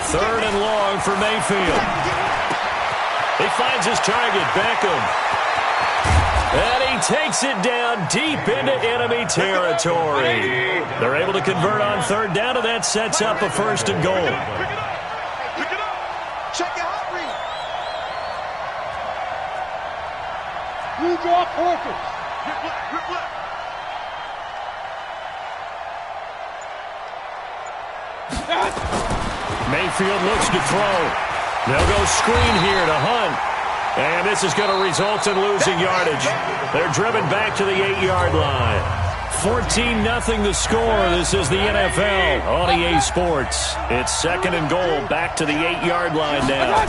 3rd and long for Mayfield. He finds his target, Beckham. And he takes it down deep into enemy territory. They're able to convert on 3rd down, and that sets up a 1st and goal. Pick it up. Check your hot read. Blue drop Parker. Rip left. Mayfield looks to throw. They'll go screen here to Hunt. And this is going to result in losing yardage. They're driven back to the 8-yard line. 14-0 the score. This is the NFL on EA Sports. It's 2nd and goal. Back to the 8-yard line now.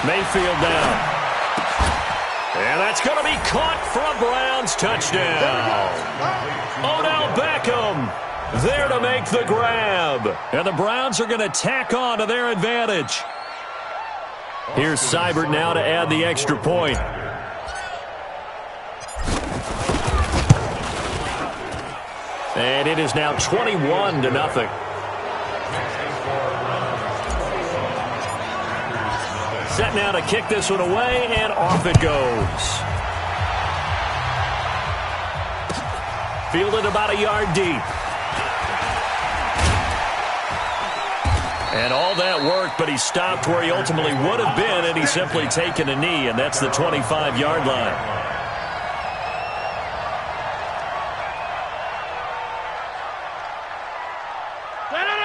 Mayfield down. And that's going to be caught for a Browns touchdown. Odell Beckham there to make the grab. And the Browns are going to tack on to their advantage. Here's Seibert now to add the extra point. And it is now 21-0. Set now to kick this one away, and off it goes. Fielded about a yard deep. And all that work, but he stopped where he ultimately would have been, and he's simply taken a knee, and that's the 25-yard line.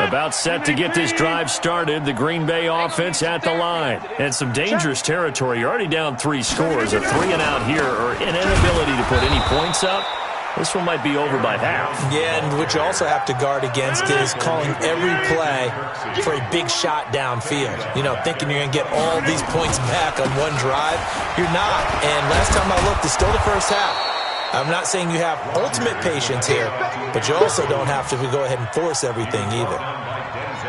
About set to get this drive started. The Green Bay offense at the line. And some dangerous territory. You're already down 3 scores. A 3-and-out here, or an inability to put any points up. This one might be over by half. Yeah, and what you also have to guard against is calling every play for a big shot downfield. You know, thinking you're going to get all these points back on one drive. You're not. And last time I looked, it's still the first half. I'm not saying you have ultimate patience here, but you also don't have to go ahead and force everything either.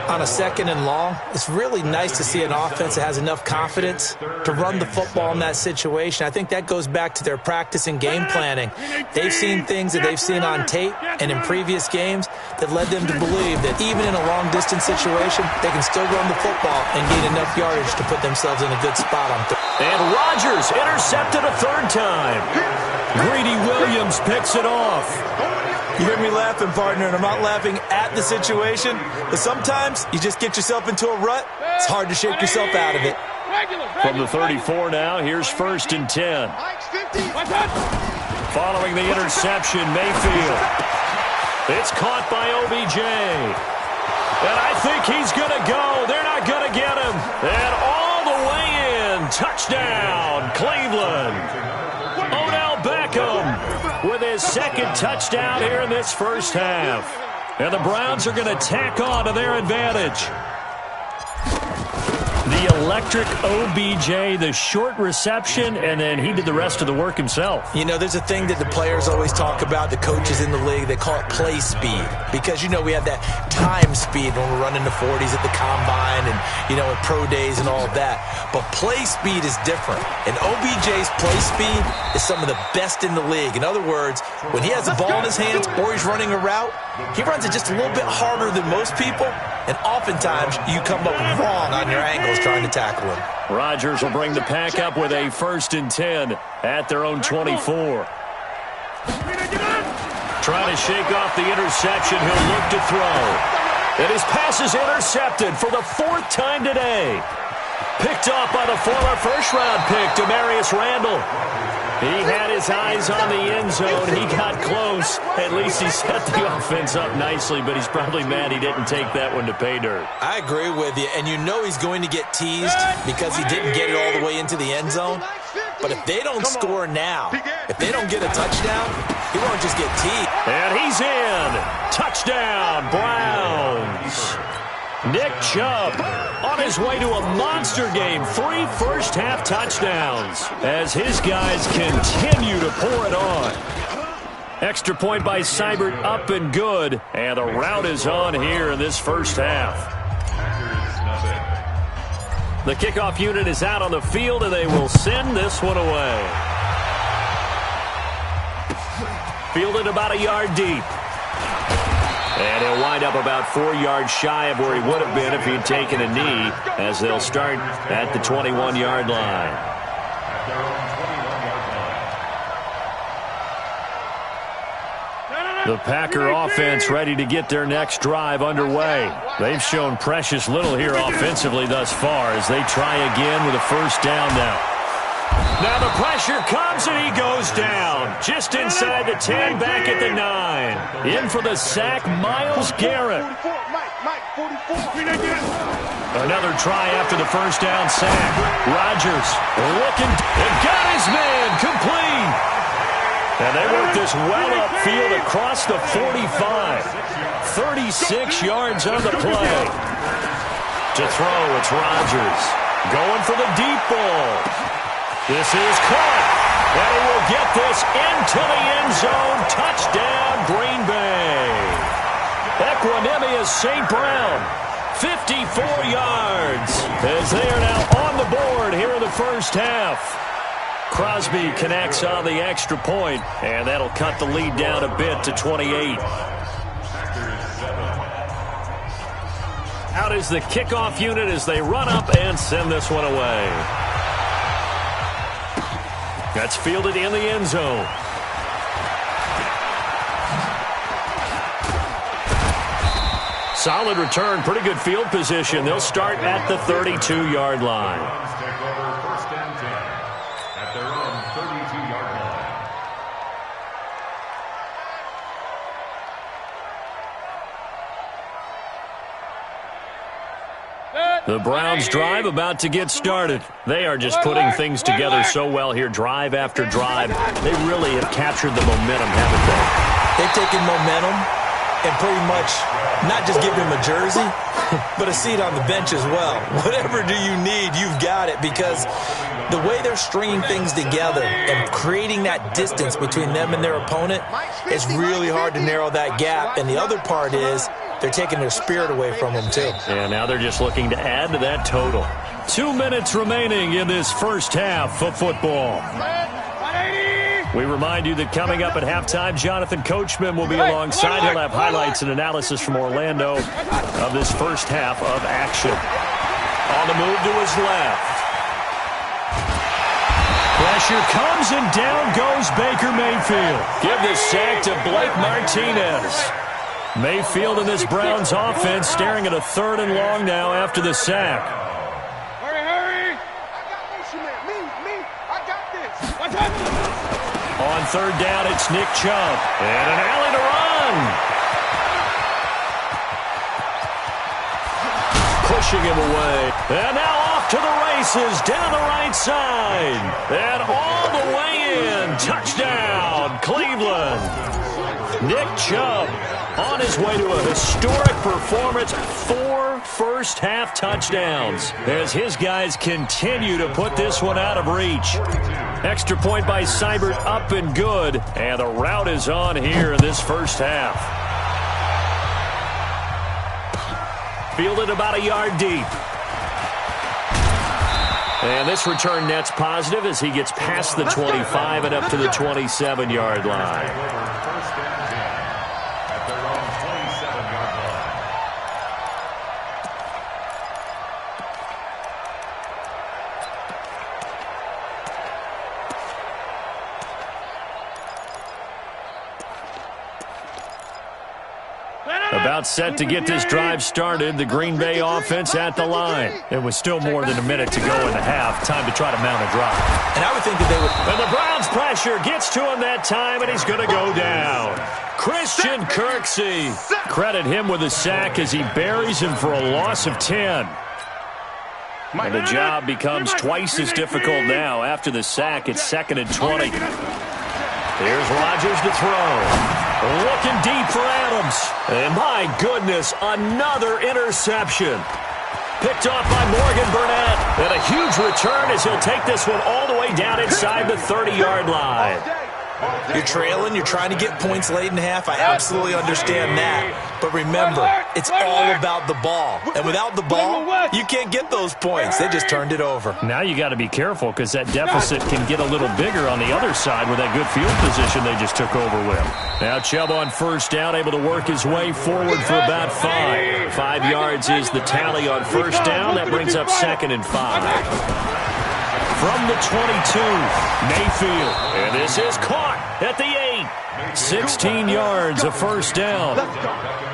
On a 2nd and long, it's really nice to see an offense that has enough confidence to run the football in that situation. I think that goes back to their practice and game planning. They've seen things that they've seen on tape and in previous games that led them to believe that even in a long-distance situation, they can still run the football and gain enough yardage to put themselves in a good spot on third. And Rodgers intercepted a 3rd time. Greedy Williams picks it off. You hear me laughing, partner, and I'm not laughing at the situation, but sometimes you just get yourself into a rut. It's hard to shake yourself out of it. From the 34 now, here's 1st and 10. Following the interception, Mayfield. It's caught by OBJ. And I think he's going to go. They're not going to get him. And all the way in. Touchdown, Cleveland. Odell Beckham with his 2nd touchdown here in this first half. And the Browns are going to tack on to their advantage. The electric OBJ, the short reception, and then he did the rest of the work himself. You know, there's a thing that the players always talk about, the coaches in the league, they call it play speed. Because, you know, we have that time speed when we're running the 40s at the combine and, you know, at pro days and all of that. But play speed is different. And OBJ's play speed is some of the best in the league. In other words, when he has the ball in his hands or he's running a route, he runs it just a little bit harder than most people. And oftentimes, you come up wrong on your angles trying to tackle him. Rodgers will bring the pack up with a 1st and 10 at their own 24. Trying to shake off the interception. He'll look to throw. And his pass is intercepted for the 4th time today. Picked off by the former first-round pick, Demarius Randall. He had his eyes on the end zone. He got close. At least he set the offense up nicely, but he's probably mad he didn't take that one to pay dirt. I agree with you, and you know he's going to get teased because he didn't get it all the way into the end zone. But if they don't score now, if they don't get a touchdown, he won't just get teased. And he's in. Touchdown, Browns. Nick Chubb on his way to a monster game. 3 first-half touchdowns as his guys continue to pour it on. Extra point by Seibert, up and good. And the route is on here in this first half. The kickoff unit is out on the field, and they will send this one away. Fielded about a yard deep. And he'll wind up about 4 yards shy of where he would have been if he'd taken a knee, as they'll start at the 21-yard line. The Packer offense ready to get their next drive underway. They've shown precious little here offensively thus far as they try again with a 1st down now. Now the pressure comes and he goes down. Just inside the 10, back at the 9. In for the sack, Myles Garrett. Another try after the 1st down sack. Rodgers looking and got his man complete. And they work this well upfield across the 45. 36 yards on the play. To throw, it's Rodgers. Going for the deep ball. This is caught. And he will get this into the end zone. Touchdown, Green Bay. Equanimous St. Brown. 54 yards as they are now on the board here in the first half. Crosby connects on the extra point, and that'll cut the lead down a bit to 28. Out is the kickoff unit as they run up and send this one away. That's fielded in the end zone. Solid return, pretty good field position. They'll start at the 32-yard line. Take over first and 10 at their own 32-yard line. The Browns drive about to get started. They are just putting things together so well here, drive after drive. They really have captured the momentum, haven't they? They've taken momentum and pretty much not just give him a jersey, but a seat on the bench as well. Whatever do you need, you've got it, because the way they're stringing things together and creating that distance between them and their opponent, it's really hard to narrow that gap. And the other part is they're taking their spirit away from them, too. And now they're just looking to add to that total. 2 minutes remaining in this first half of football. We remind you that coming up at halftime, Jonathan Coachman will be alongside. He'll have highlights and analysis from Orlando of this first half of action. On the move to his left. Pressure comes and down goes Baker Mayfield. Give the sack to Blake Martinez. Mayfield in this Browns offense staring at a 3rd and long now after the sack. Hurry! I got this. On 3rd down, it's Nick Chubb. And an alley to run. Pushing him away. And now off to the races down the right side. And all the way in. Touchdown, Cleveland. Nick Chubb on his way to a historic performance. 4 first-half touchdowns as his guys continue to put this one out of reach. Extra point by Seibert, up and good. And the route is on here in this first half. Fielded about a yard deep. And this return net's positive as he gets past the 25 and up to the 27-yard line. About set to get this drive started, the Green Bay offense at the line. It was still more than a minute to go in the half. Time to try to mount a drive. And I would think that they would. And the Browns pressure gets to him that time, and he's going to go down. Christian Kirksey. Credit him with a sack as he buries him for a loss of 10. And the job becomes twice as difficult now. After the sack, it's 2nd and 20. Here's Rodgers to throw. Looking deep for Adams. And my goodness, another interception. Picked off by Morgan Burnett. And a huge return as he'll take this one all the way down inside the 30-yard line. You're trailing, you're trying to get points late in half. I absolutely understand that. But remember, it's all about the ball. And without the ball, you can't get those points. They just turned it over. Now you got to be careful because that deficit can get a little bigger on the other side with that good field position they just took over with. Now Chubb on 1st down, able to work his way forward for about 5. 5 yards is the tally on 1st down. That brings up 2nd and 5. From the 22, Mayfield. And this is caught at the 8. 16 yards, a 1st down.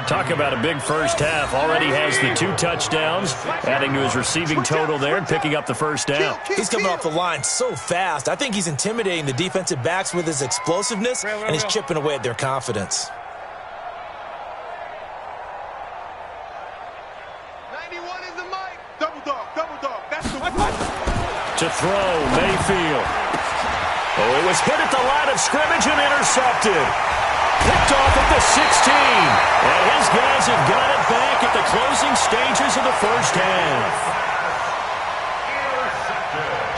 Talk about a big first half. Already has the 2 touchdowns, adding to his receiving total there and picking up the 1st down. He's coming off the line so fast. I think he's intimidating the defensive backs with his explosiveness, and he's chipping away at their confidence. 91 is the mic. Double dog. That's the one. To throw, Mayfield. Oh, it was hit at the line of scrimmage and intercepted. Picked off at the 16. And his guys have got it back at the closing stages of the first half.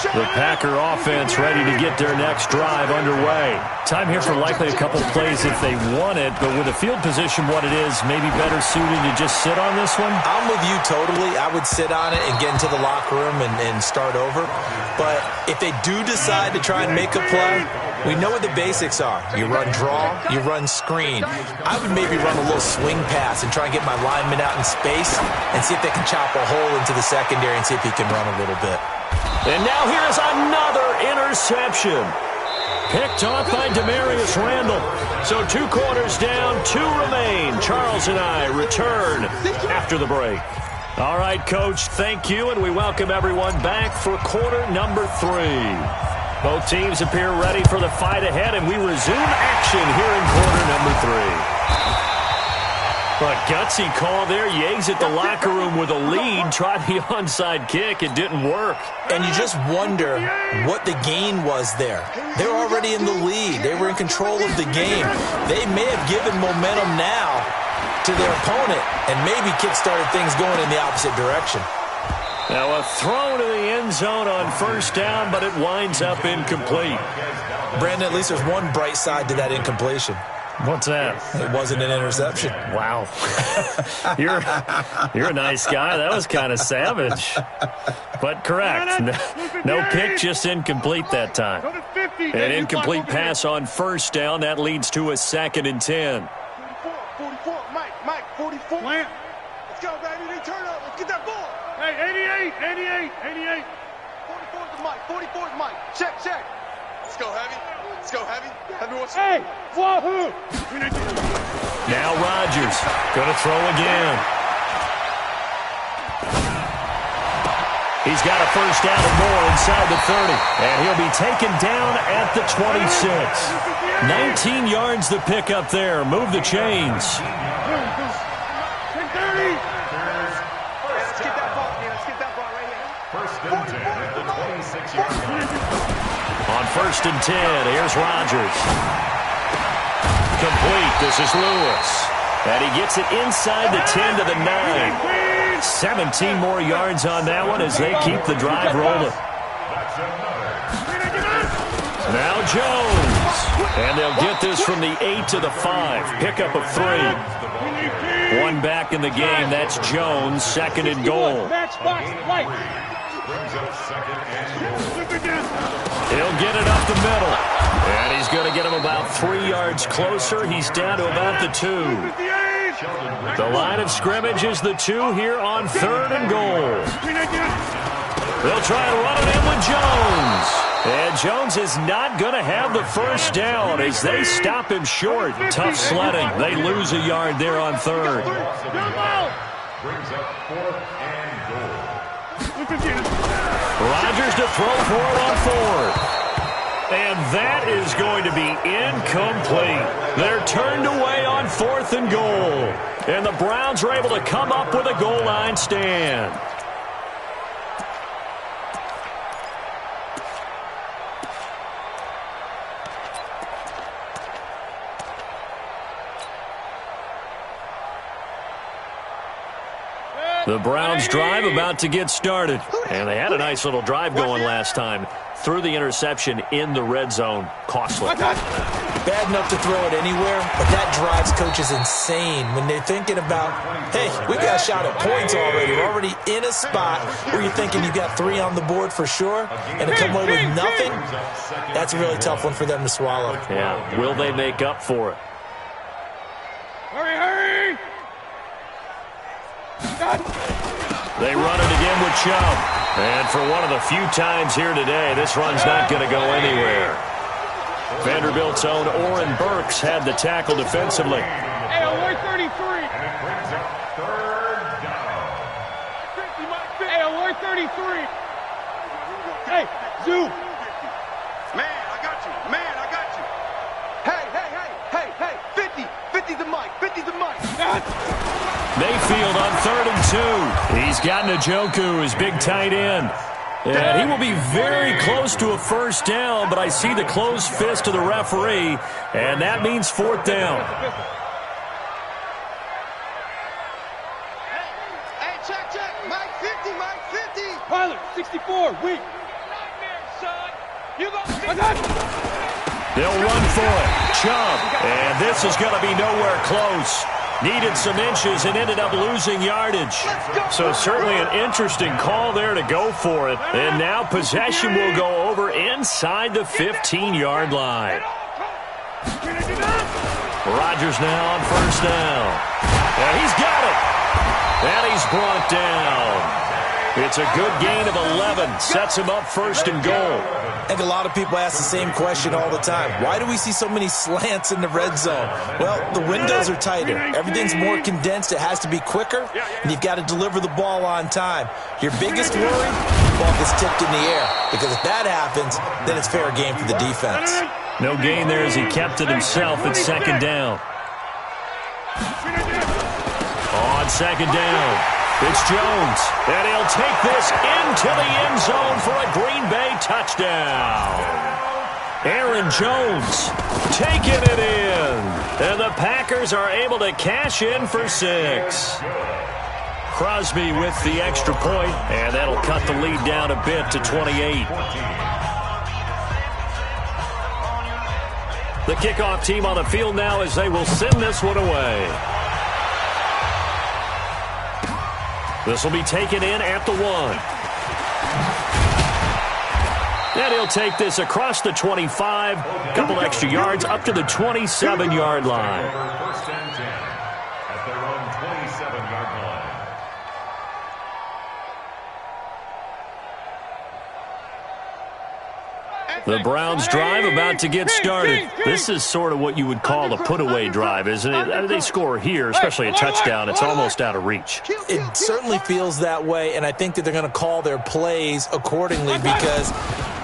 The Packer offense ready to get their next drive underway. Time here for likely a couple plays if they want it, but with the field position what it is, maybe better suited to just sit on this one? I'm with you totally. I would sit on it and get into the locker room and start over. But if they do decide to try and make a play, we know what the basics are. You run draw, you run screen. I would maybe run a little swing pass and try and get my lineman out in space and see if they can chop a hole into the secondary and see if he can run a little bit. And now here is another interception. Picked off by Demarius Randall. So 2 quarters down, 2 remain. Charles and I return after the break. All right, Coach, thank you, and we welcome everyone back for quarter number 3. Both teams appear ready for the fight ahead, and we resume action here in quarter number 3. But gutsy call there. Yeags at the locker room with a lead. Tried the onside kick. It didn't work. And you just wonder what the gain was there. They're already in the lead. They were in control of the game. They may have given momentum now to their opponent and maybe kick-started things going in the opposite direction. Now a throw to the end zone on first down, but it winds up incomplete. Brandon, at least there's one bright side to that incompletion. What's that? It wasn't an interception. Wow. You're a nice guy. That was kind of savage. But correct. No pick, just incomplete that time. An incomplete pass on first down. That leads to a 2nd and 10. 44, Mike, 44. Plant. Let's go, baby. They turn up. Let's get that ball. Hey, 88. 44 is Mike. 44 is Mike. Check. Let's go, heavy. Hey, wahoo! Now Rodgers going to throw again. He's got a first down and more inside the 30. And he'll be taken down at the 26. 19 yards the pick up there. Move the chains. Let's get that ball right here. First and 10 at the 26-yard line. On first and 10, here's Rodgers. Complete. This is Lewis. And he gets it inside the 10 to the 9. 17 more yards on that one as they keep the drive rolling. Now Jones. And they'll get this from the 8 to the 5. Pickup of 3. One back in the game. That's Jones. 2nd and goal. He'll get it up the middle. And he's going to get him about 3 yards closer. He's down to about the 2. The line of scrimmage is the 2 here on 3rd and goal. They'll try and run it in with Jones. And Jones is not going to have the first down as they stop him short. Tough sledding. They lose a yard there on 3rd. Brings up 4th and goal. Rodgers to throw for it on 4th. And that is going to be incomplete. They're turned away on 4th and goal. And the Browns are able to come up with a goal line stand. The Browns drive about to get started. And they had a nice little drive going last time. Threw the interception in the red zone. Costly. Bad enough to throw it anywhere, but that drives coaches insane when they're thinking about, hey, we got a shot at points already. We're already in a spot where you're thinking you got 3 on the board for sure, and to come away with nothing, that's a really tough one for them to swallow. Yeah, will they make up for it? Hurry! They run it again with Chubb. And for one of the few times here today, this run's not going to go anywhere. Vanderbilt's own Oren Burks had the tackle defensively. Hey, alert 33. And it brings up 3rd down. Hey, alert 33. Hey, Zoo. Man, I got you. Hey. 50's the mic. 50's the mic. Mayfield on 3rd and 2. He's got Njoku, his big tight end. And he will be very close to a first down, but I see the closed fist of the referee, and that means fourth down. Hey, check. Mike 50, Mike 50. Tyler, 64, weak. You go. They'll run for it. Chubb. And this is going to be nowhere close. Needed some inches and ended up losing yardage. So certainly an interesting call there to go for it. And now possession will go over inside the 15-yard line. Rodgers now on first down. And he's got it. And he's brought down. It's a good gain of 11. Sets him up first and goal. I think a lot of people ask the same question all the time. Why do we see so many slants in the red zone? Well, the windows are tighter. Everything's more condensed. It has to be quicker, and you've got to deliver the ball on time. Your biggest worry, the ball gets tipped in the air, because if that happens, then it's fair game for the defense. No gain there as he kept it himself at second down. On second down, it's Jones, and he'll take this into the end zone for a Green Bay touchdown. Aaron Jones taking it in, and the Packers are able to cash in for 6. Crosby with the extra point, and that'll cut the lead down a bit to 28. The kickoff team on the field now as they will send this one away. This will be taken in at the 1. And he'll take this across the 25. A couple extra yards up to the 27-yard line. First and 10 at their own 27-yard line. The Browns drive about to get started. This is sort of what you would call a put-away drive, isn't it? They score here, especially a touchdown. It's almost out of reach. It certainly feels that way, and I think that they're going to call their plays accordingly, because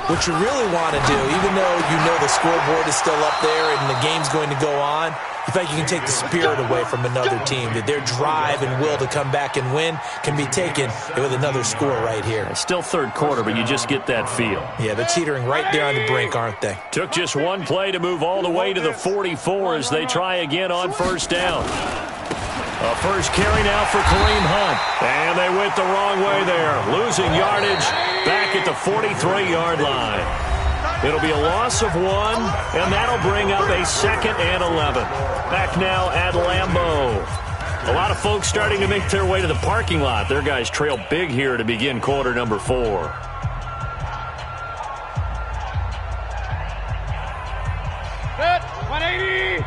what you really want to do, even though you know the scoreboard is still up there and the game's going to go on, you think you can take the spirit away from another team, that their drive and will to come back and win can be taken with another score right here. It's still third quarter, but you just get that feel. Yeah, they're teetering right there on the brink, aren't they? Took just one play to move all the way to the 44 as they try again on first down. A first carry now for Kareem Hunt. And they went the wrong way there, losing yardage back at the 43-yard line. It'll be a loss of 1, and that'll bring up a 2nd and 11. Back now at Lambeau. A lot of folks starting to make their way to the parking lot. Their guys trail big here to begin quarter number 4. Set, 180.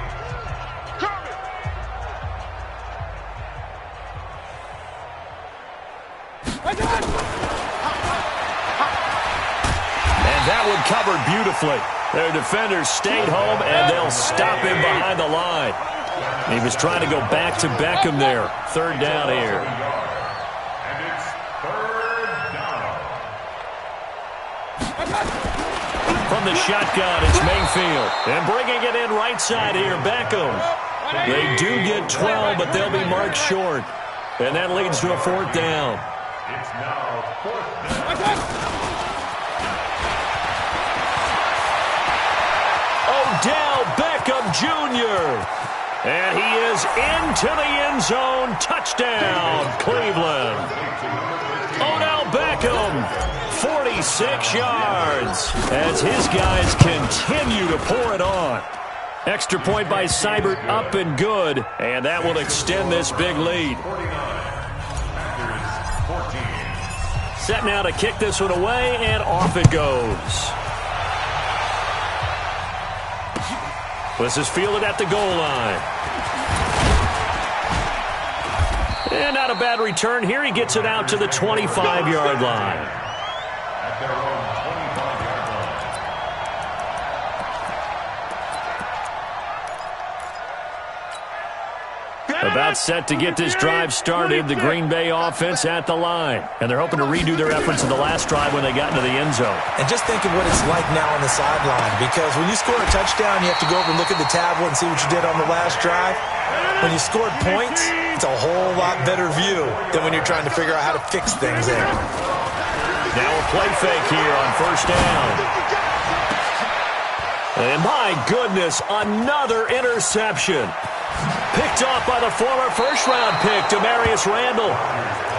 That one covered beautifully. Their defenders stayed home, and they'll stop him behind the line. He was trying to go back to Beckham there. Third down here. And it's third down. From the shotgun, it's Mayfield. And bringing it in right side here, Beckham. They do get 12, but they'll be marked short. And that leads to a fourth down. It's now fourth down. Odell Beckham Jr. And he is into the end zone. Touchdown, Cleveland. Odell Beckham, 46 yards, as his guys continue to pour it on. Extra point by Seibert, up and good, and that will extend this big lead. Set now to kick this one away, and off it goes. This is fielded at the goal line. And not a bad return here. He gets it out to the 25-yard line. At their own 25-yard line. About set to get this drive started, the Green Bay offense at the line. And they're hoping to redo their efforts in the last drive when they got into the end zone. And just think of what it's like now on the sideline, because when you score a touchdown, you have to go over and look at the tablet and see what you did on the last drive. When you scored points, it's a whole lot better view than when you're trying to figure out how to fix things there. Now a play fake here on first down. And my goodness, another interception. Picked off by the former first-round pick, Demarius Randall.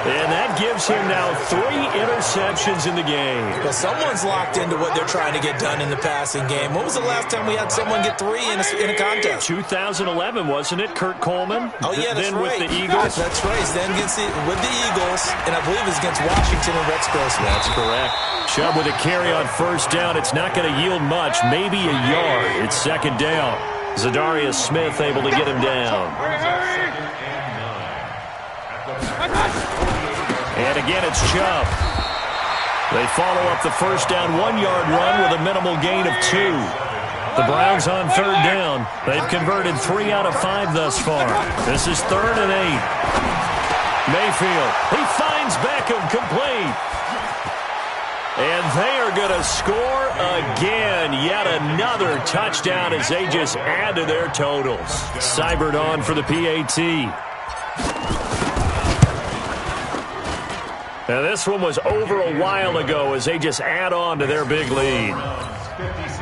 And that gives him now 3 interceptions in the game. Well, someone's locked into what they're trying to get done in the passing game. When was the last time we had someone get 3 in a contest? 2011, wasn't it? Kurt Coleman? Oh, yeah, that's then right. With the Eagles? That's right. Then with the Eagles, and I believe it's against Washington and Rex Grossman. That's correct. Chubb with a carry on first down. It's not going to yield much, maybe a yard. It's second down. Zadarius Smith able to get him down. And again, it's Chubb. They follow up the first down 1-yard run with a minimal gain of 2. The Browns on third down. They've converted 3 out of 5 thus far. This is 3rd and 8. Mayfield, he finds Beckham, complete. And they are going to score again. Yet another touchdown as they just add to their totals. Seibert on for the PAT. Now this one was over a while ago as they just add on to their big lead. 56,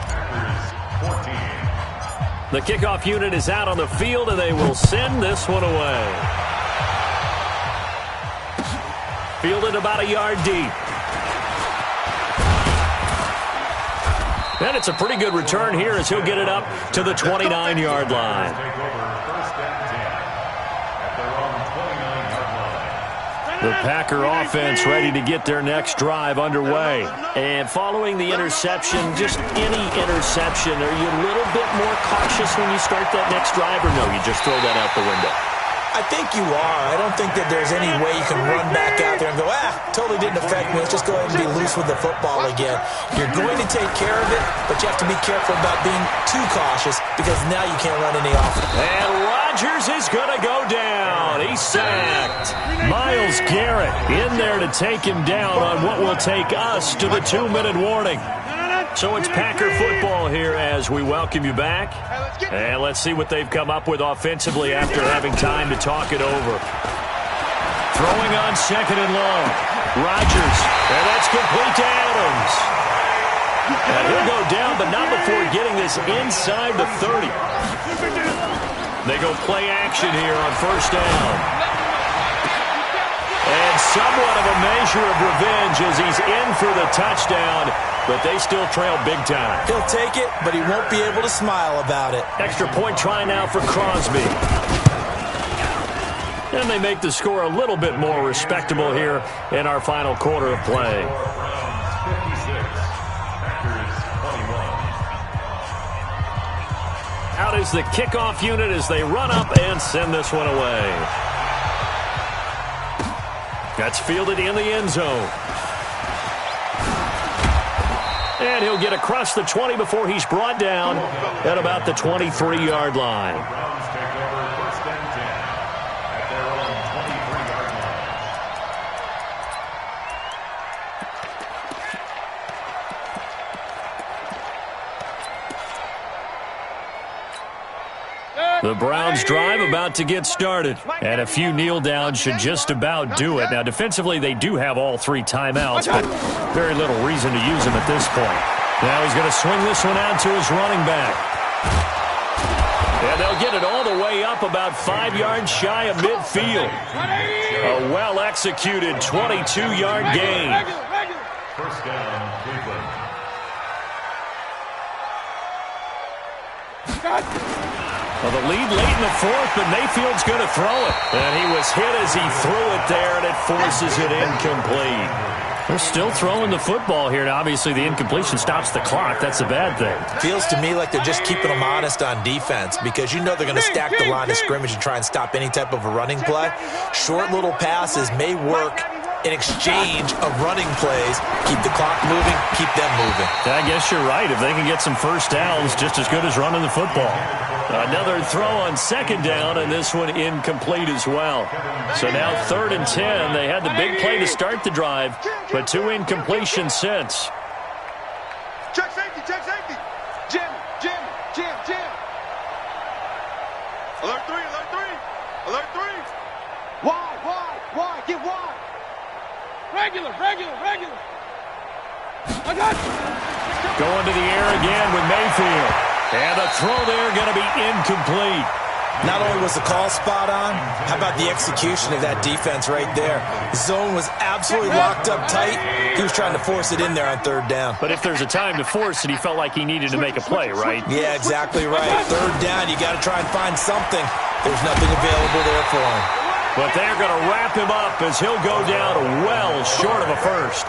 Packers 14. The kickoff unit is out on the field, and they will send this one away. Fielded about a yard deep. And it's a pretty good return here as he'll get it up to the 29-yard line. The Packer offense ready to get their next drive underway. And following the interception, just any interception, are you a little bit more cautious when you start that next drive, or no, you just throw that out the window? I think you are. I don't think that there's any way you can run back out there and go, totally didn't affect me. Let's just go ahead and be loose with the football again. You're going to take care of it, but you have to be careful about being too cautious because now you can't run any offense. And Rodgers is going to go down. He's sacked. Myles Garrett in there to take him down on what will take us to the 2-minute warning. So it's Packer football here as we welcome you back. And let's see what they've come up with offensively after having time to talk it over. Throwing on 2nd and long. Rodgers, and that's complete to Adams. And he'll go down, but not before getting this inside the 30. They go play action here on first down. And somewhat of a measure of revenge as he's in for the touchdown, but they still trail big time. He'll take it, but he won't be able to smile about it. Extra point try now for Crosby. And they make the score a little bit more respectable here in our final quarter of play. 56, Packers 21. Out is the kickoff unit as they run up and send this one away. That's fielded in the end zone. And he'll get across the 20 before he's brought down at about the 23-yard line. Browns take over 1st and 10 at their own 23-yard line. The Browns drive about to get started, and a few kneel downs should just about do it. Now, defensively, they do have all 3 timeouts, but very little reason to use them at this point. Now he's going to swing this one out to his running back. And they'll get it all the way up about 5 yards shy of midfield. A well-executed 22-yard gain. First down, Cleveland. Well, the lead late in the 4th, but Mayfield's going to throw it. And he was hit as he threw it there, and it forces it incomplete. They're still throwing the football here. Now, obviously, the incompletion stops the clock. That's a bad thing. Feels to me like they're just keeping them honest on defense because you know they're going to stack the line of scrimmage and try and stop any type of a running play. Short little passes may work in exchange of running plays. Keep the clock moving, keep them moving. I guess you're right. If they can get some first downs, just as good as running the football. Another throw on 2nd down, and this one incomplete as well. So now 3rd and 10. They had the big play to start the drive, but 2 incompletions since. Check safety, check safety. Jam, jam, jam, jam. Alert 3, alert 3, alert 3. Wide, get wide. Regular. I got you. Going to the air again with Mayfield. And the throw there going to be incomplete. Not only was the call spot on, how about the execution of that defense right there? The zone was absolutely locked up tight. He was trying to force it in there on third down. But if there's a time to force it, he felt like he needed to make a play, right? Yeah, exactly right. Third down, you got to try and find something. There's nothing available there for him. But they're going to wrap him up as he'll go down well short of a first.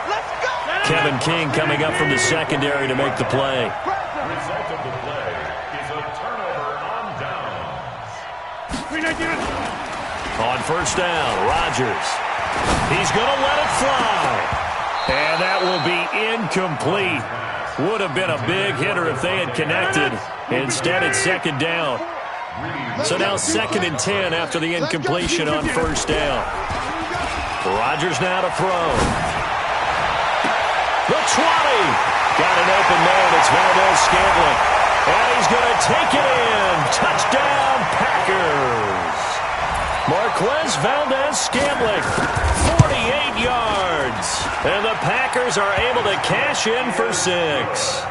Kevin King coming up from the secondary to make the play. The result of the play is a turnover on downs. On first down, Rodgers. He's going to let it fly. And that will be incomplete. Would have been a big hitter if they had connected. Instead, it's second down. So now 2nd and 10 after the incompletion on first down. Rodgers now to throw. The 20. Got an open man. It's Valdez-Scantling. And he's going to take it in. Touchdown, Packers. Marquez Valdez-Scantling, 48 yards. And the Packers are able to cash in for 6.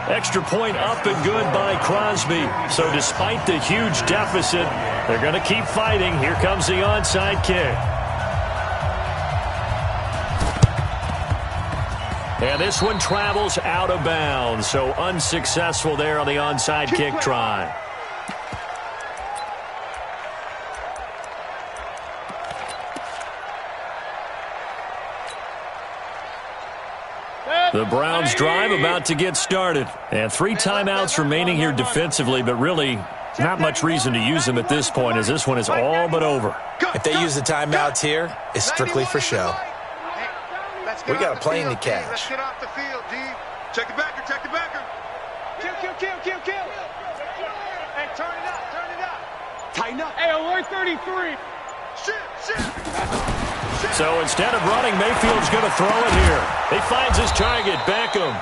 Extra point up and good by Crosby. So despite the huge deficit, they're going to keep fighting. Here comes the onside kick. And this one travels out of bounds. So unsuccessful there on the onside kick try. The Browns drive about to get started. And 3 timeouts remaining here defensively, but really not much reason to use them at this point as this one is all but over. If they use the timeouts here, it's strictly for show. We got a plane to catch. Let's get off the field, D. Check the backer. Kill. Hey, turn it up. Tighten up. Hey, alert 33. Shit. So instead of running, Mayfield's going to throw it here. He finds his target, Beckham.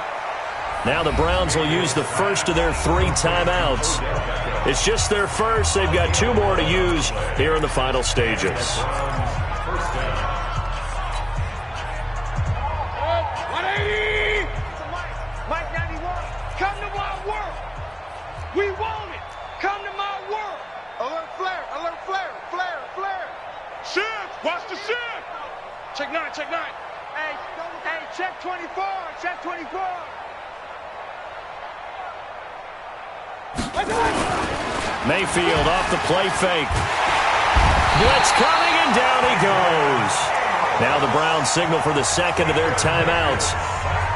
Now the Browns will use the first of their 3 timeouts. It's just their first. They've got 2 more to use here in the final stages. First down. 180. Mike 91. Come to my world. We want it. Come to my world. Alert flare. Shift. Watch the shift. Check 9. Hey, check 24. Mayfield off the play fake. Blitz coming, and down he goes. Now the Browns signal for the second of their timeouts.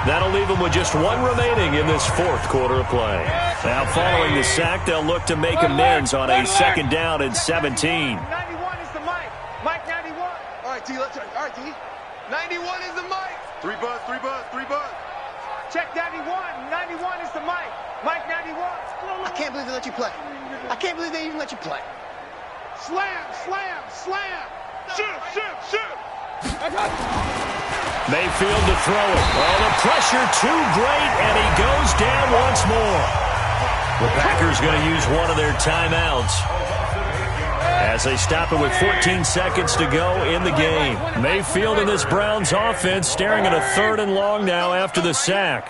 That'll leave them with just 1 remaining in this 4th quarter of play. Now following the sack, they'll look to make amends on a 2nd down and 17. 91 is the Mike. Mike 91. All right, D. 91 is the Mike. 3 buzz. Check 91. 91 is the Mike. Mike 91. I can't believe they let you play. I can't believe they even let you play. Slam. Shift. Mayfield to throw it. Oh, the pressure too great, and he goes down once more. The Packers going to use one of their timeouts as they stop it with 14 seconds to go in the game. Mayfield and this Browns offense staring at a 3rd and long now after the sack.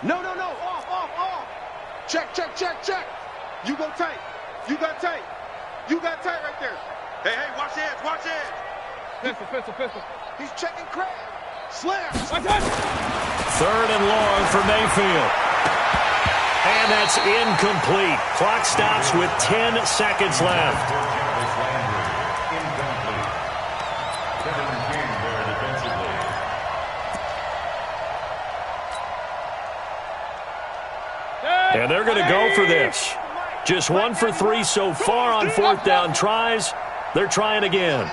No. Off. Check. You got tight right there. Hey, watch edge. Pistol. He's checking Craig. Slam. 3rd and long for Mayfield. And that's incomplete. Clock stops with 10 seconds left. Kevin King there defensively. And they're going to go for this. Just 1 for 3 so far on 4th down tries. They're trying again.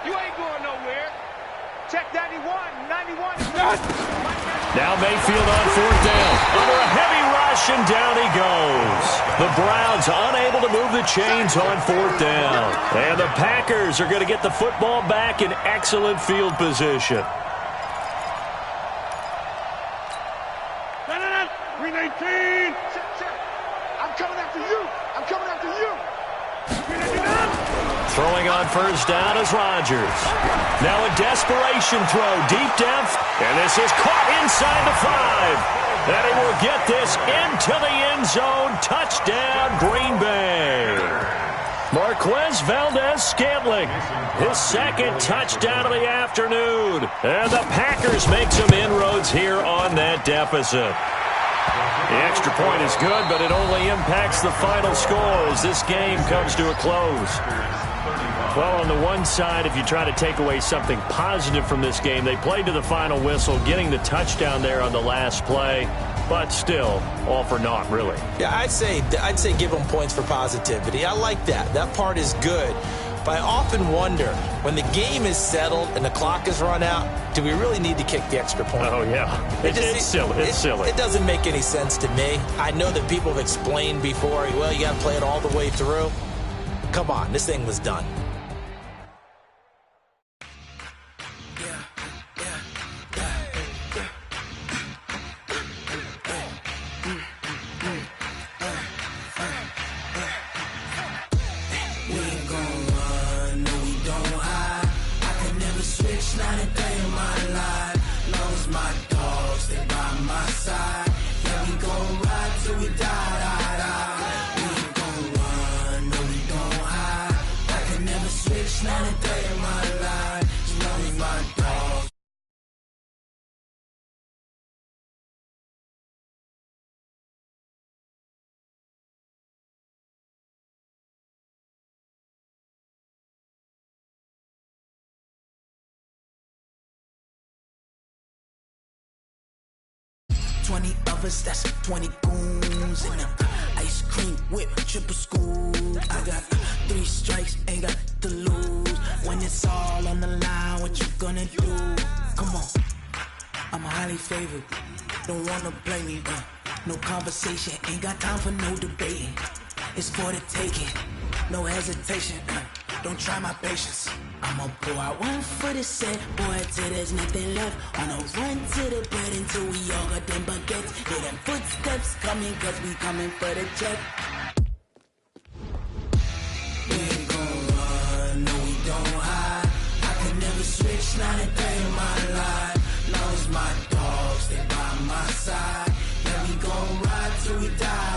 You ain't going nowhere. Check 91. 91 is Now Mayfield on 4th down. Under a heavy rush, and down he goes. The Browns unable to move the chains on 4th down. And the Packers are going to get the football back in excellent field position. 319. I'm coming after you. Throwing on first down is Rodgers. Now a desperation throw, deep depth, and this is caught inside the 5. And he will get this into the end zone. Touchdown, Green Bay. Marquez Valdez-Scantling, his second touchdown of the afternoon. And the Packers make some inroads here on that deficit. The extra point is good, but it only impacts the final score as this game comes to a close. Well, on the one side, if you try to take away something positive from this game, they played to the final whistle, getting the touchdown there on the last play, but still, all for naught, really. Yeah, I'd say give them points for positivity. I like that. That part is good. But I often wonder, when the game is settled and the clock is run out, do we really need to kick the extra point? Oh, yeah. It's silly. It's silly. It doesn't make any sense to me. I know that people have explained before, well, you got to play it all the way through. Come on, this thing was done. That's 20 goons and ice cream whip, triple scoop. I got 3 strikes, ain't got to lose. When it's all on the line, what you gonna do? Come on, I'm highly favored. Don't wanna blame me, no conversation, ain't got time for no debating. It's for the taking, no hesitation. Don't try my patience. I'ma pull out one for the set, boy, till there's nothing left. On a run to the bed until we all got them baguettes. Hear them footsteps coming, cause we coming for the check. We ain't gon' run, no we don't hide. I can never switch, not a day in my life. Long as my dogs, they by my side. Yeah, we gon' ride till we die.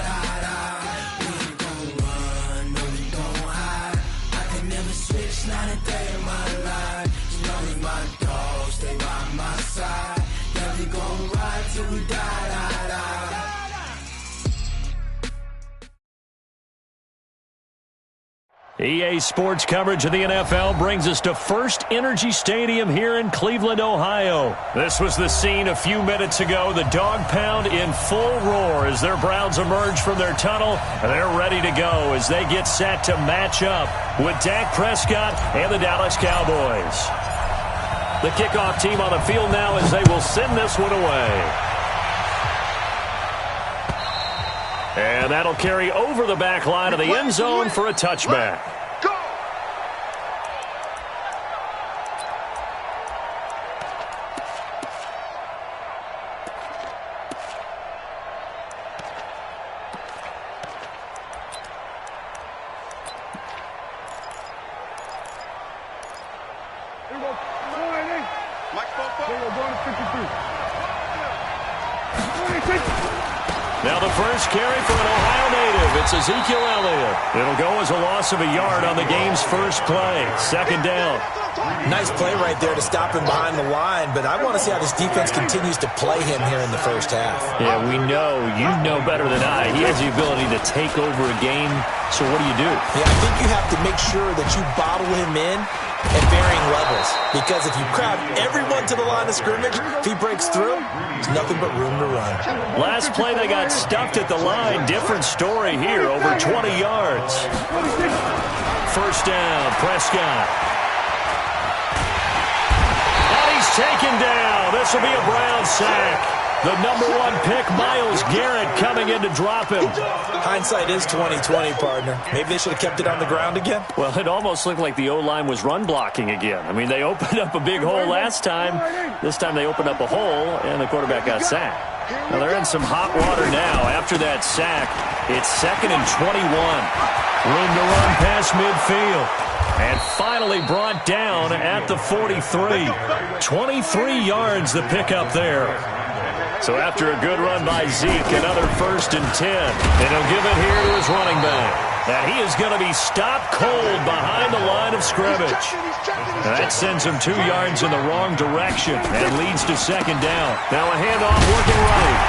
We ain't gon' run, no we don't hide. I can never switch, not a day in my life. As long as my dogs stay by my side. Yeah, we gon' ride till we die. EA Sports coverage of the NFL brings us to First Energy Stadium here in Cleveland, Ohio. This was the scene a few minutes ago. The dog pound in full roar as their Browns emerge from their tunnel. They're ready to go as they get set to match up with Dak Prescott and the Dallas Cowboys. The kickoff team on the field now as they will send this one away. And that'll carry over the back line of the end zone for a touchback. Now the first carry for an Ohio native. It's Ezekiel Elliott. It'll go as a loss of a yard on the game's first play. Second down. Nice play right there to stop him behind the line, but I want to see how this defense continues to play him here in the first half. Yeah, we know. You know better than I. He has the ability to take over a game, so what do you do? Yeah, I think you have to make sure that you bottle him in at varying levels, because if you crowd everyone to the line of scrimmage, if he breaks through, there's nothing but room to run. Last play, they got stuffed at the line. Different story here, over 20 yards. First down, Prescott. And he's taken down. This will be a Brown sack. The #1 pick, Myles Garrett, coming in to drop him. Hindsight is 20/20, partner. Maybe they should have kept it on the ground again. Well, it almost looked like the O-line was run blocking again. I mean, they opened up a big hole last time. This time they opened up a hole, and the quarterback got sacked. Well, they're in some hot water now. After that sack, it's 2nd and 21. Room to run past midfield. And finally brought down at the 43. 23 yards the pickup there. So after a good run by Zeke, another 1st and 10. And he'll give it here to his running back. And he is going to be stopped cold behind the line of scrimmage. And that sends him 2 yards in the wrong direction and leads to 2nd down. Now a handoff working right.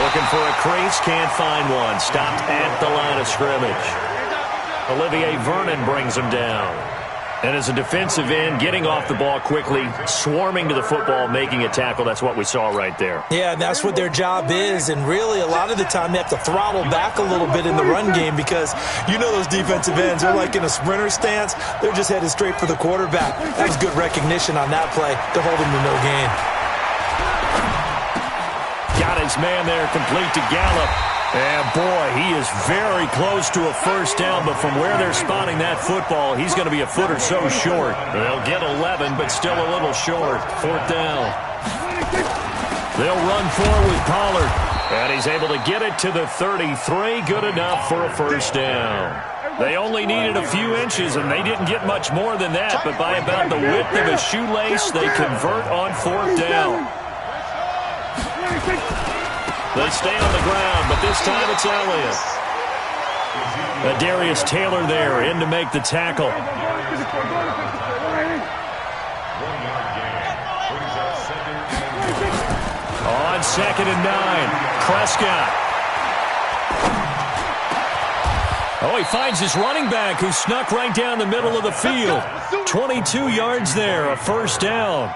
Looking for a crease, can't find one. Stopped at the line of scrimmage. Olivier Vernon brings him down. And as a defensive end, getting off the ball quickly, swarming to the football, making a tackle, that's what we saw right there. Yeah, and that's what their job is. And really, a lot of the time, they have to throttle back a little bit in the run game because you know those defensive ends, they're like in a sprinter stance. They're just headed straight for the quarterback. That was good recognition on that play to hold him to no gain. Got his man there, complete to Gallup. And, boy, he is very close to a 1st down, but from where they're spotting that football, he's going to be a foot or so short. They'll get 11, but still a little short. 4th down. They'll run forward with Pollard. And he's able to get it to the 33. Good enough for a 1st down. They only needed a few inches, and they didn't get much more than that, but by about the width of a shoelace, they convert on 4th down. They stay on the ground, but this time it's Elliott. Darius Taylor there in to make the tackle. On 2nd and 9, Prescott. Oh, he finds his running back who snuck right down the middle of the field. 22 yards there, a 1st down.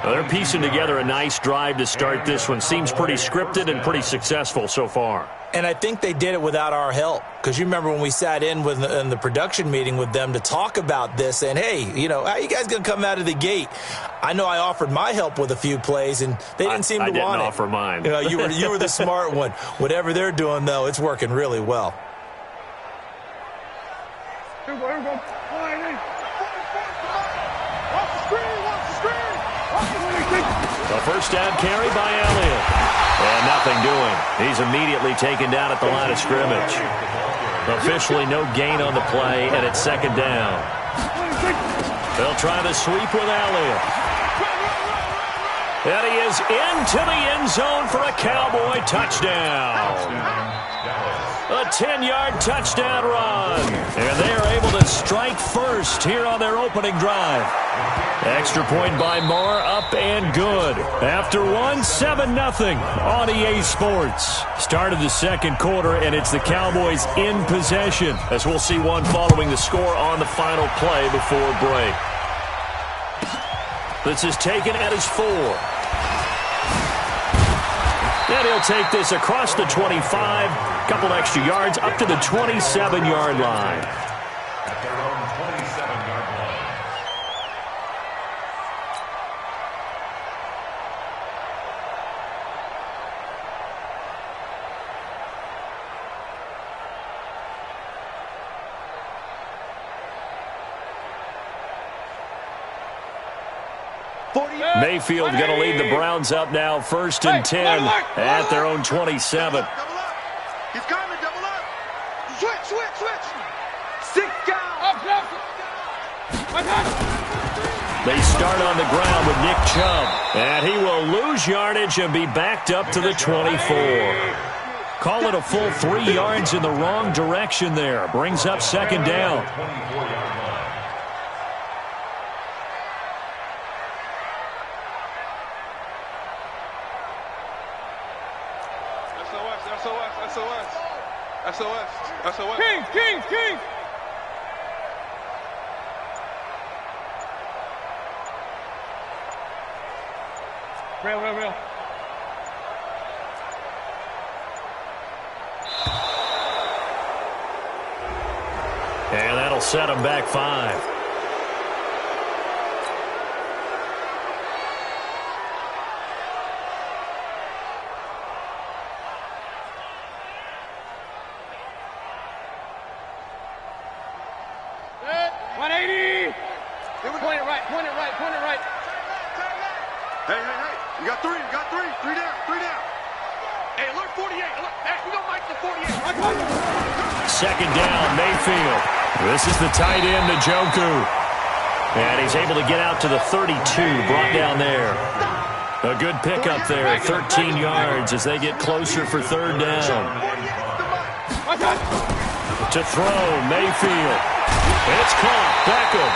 Well, they're piecing together a nice drive to start this one. Seems pretty scripted and pretty successful so far. And I think they did it without our help. Because you remember when we sat in the production meeting with them to talk about this. And, hey, you know, how are you guys going to come out of the gate? I know I offered my help with a few plays, and they didn't seem to want it. I didn't offer mine. You know, you were the smart one. Whatever they're doing, though, it's working really well. The 1st down carry by Elliott. And nothing doing. He's immediately taken down at the line of scrimmage. Officially no gain on the play, and it's 2nd down. They'll try the sweep with Elliott. And he is into the end zone for a Cowboy touchdown. A 10-yard touchdown run. And they are able to strike first here on their opening drive. Extra point by Moore, up and good. After one, 7-0 on EA Sports. Start of the 2nd quarter, and it's the Cowboys in possession, as we'll see one following the score on the final play before break. This is taken at his 4. And he'll take this across the 25, couple extra yards, up to the 27-yard line. At their own 27-yard line. Mayfield going to lead the Browns up now, 1st and 10 at their own 27. Double up. He's coming, double up. Switch. 6 down. They start on the ground with Nick Chubb. And he will lose yardage and be backed up to the 24. Call it a full 3 yards in the wrong direction there. Brings up 2nd down. 24-yard line. SOS. King. Real. And that'll set him back 5. Point it right. Hey. You got three. Three down. Hey, alert 48. Hey, we don't like the 48. Second down, Mayfield. This is the tight end, Njoku. And he's able to get out to the 32, brought down there. A good pickup there, 13 yards as they get closer for third down. To throw, Mayfield. It's caught, Beckham.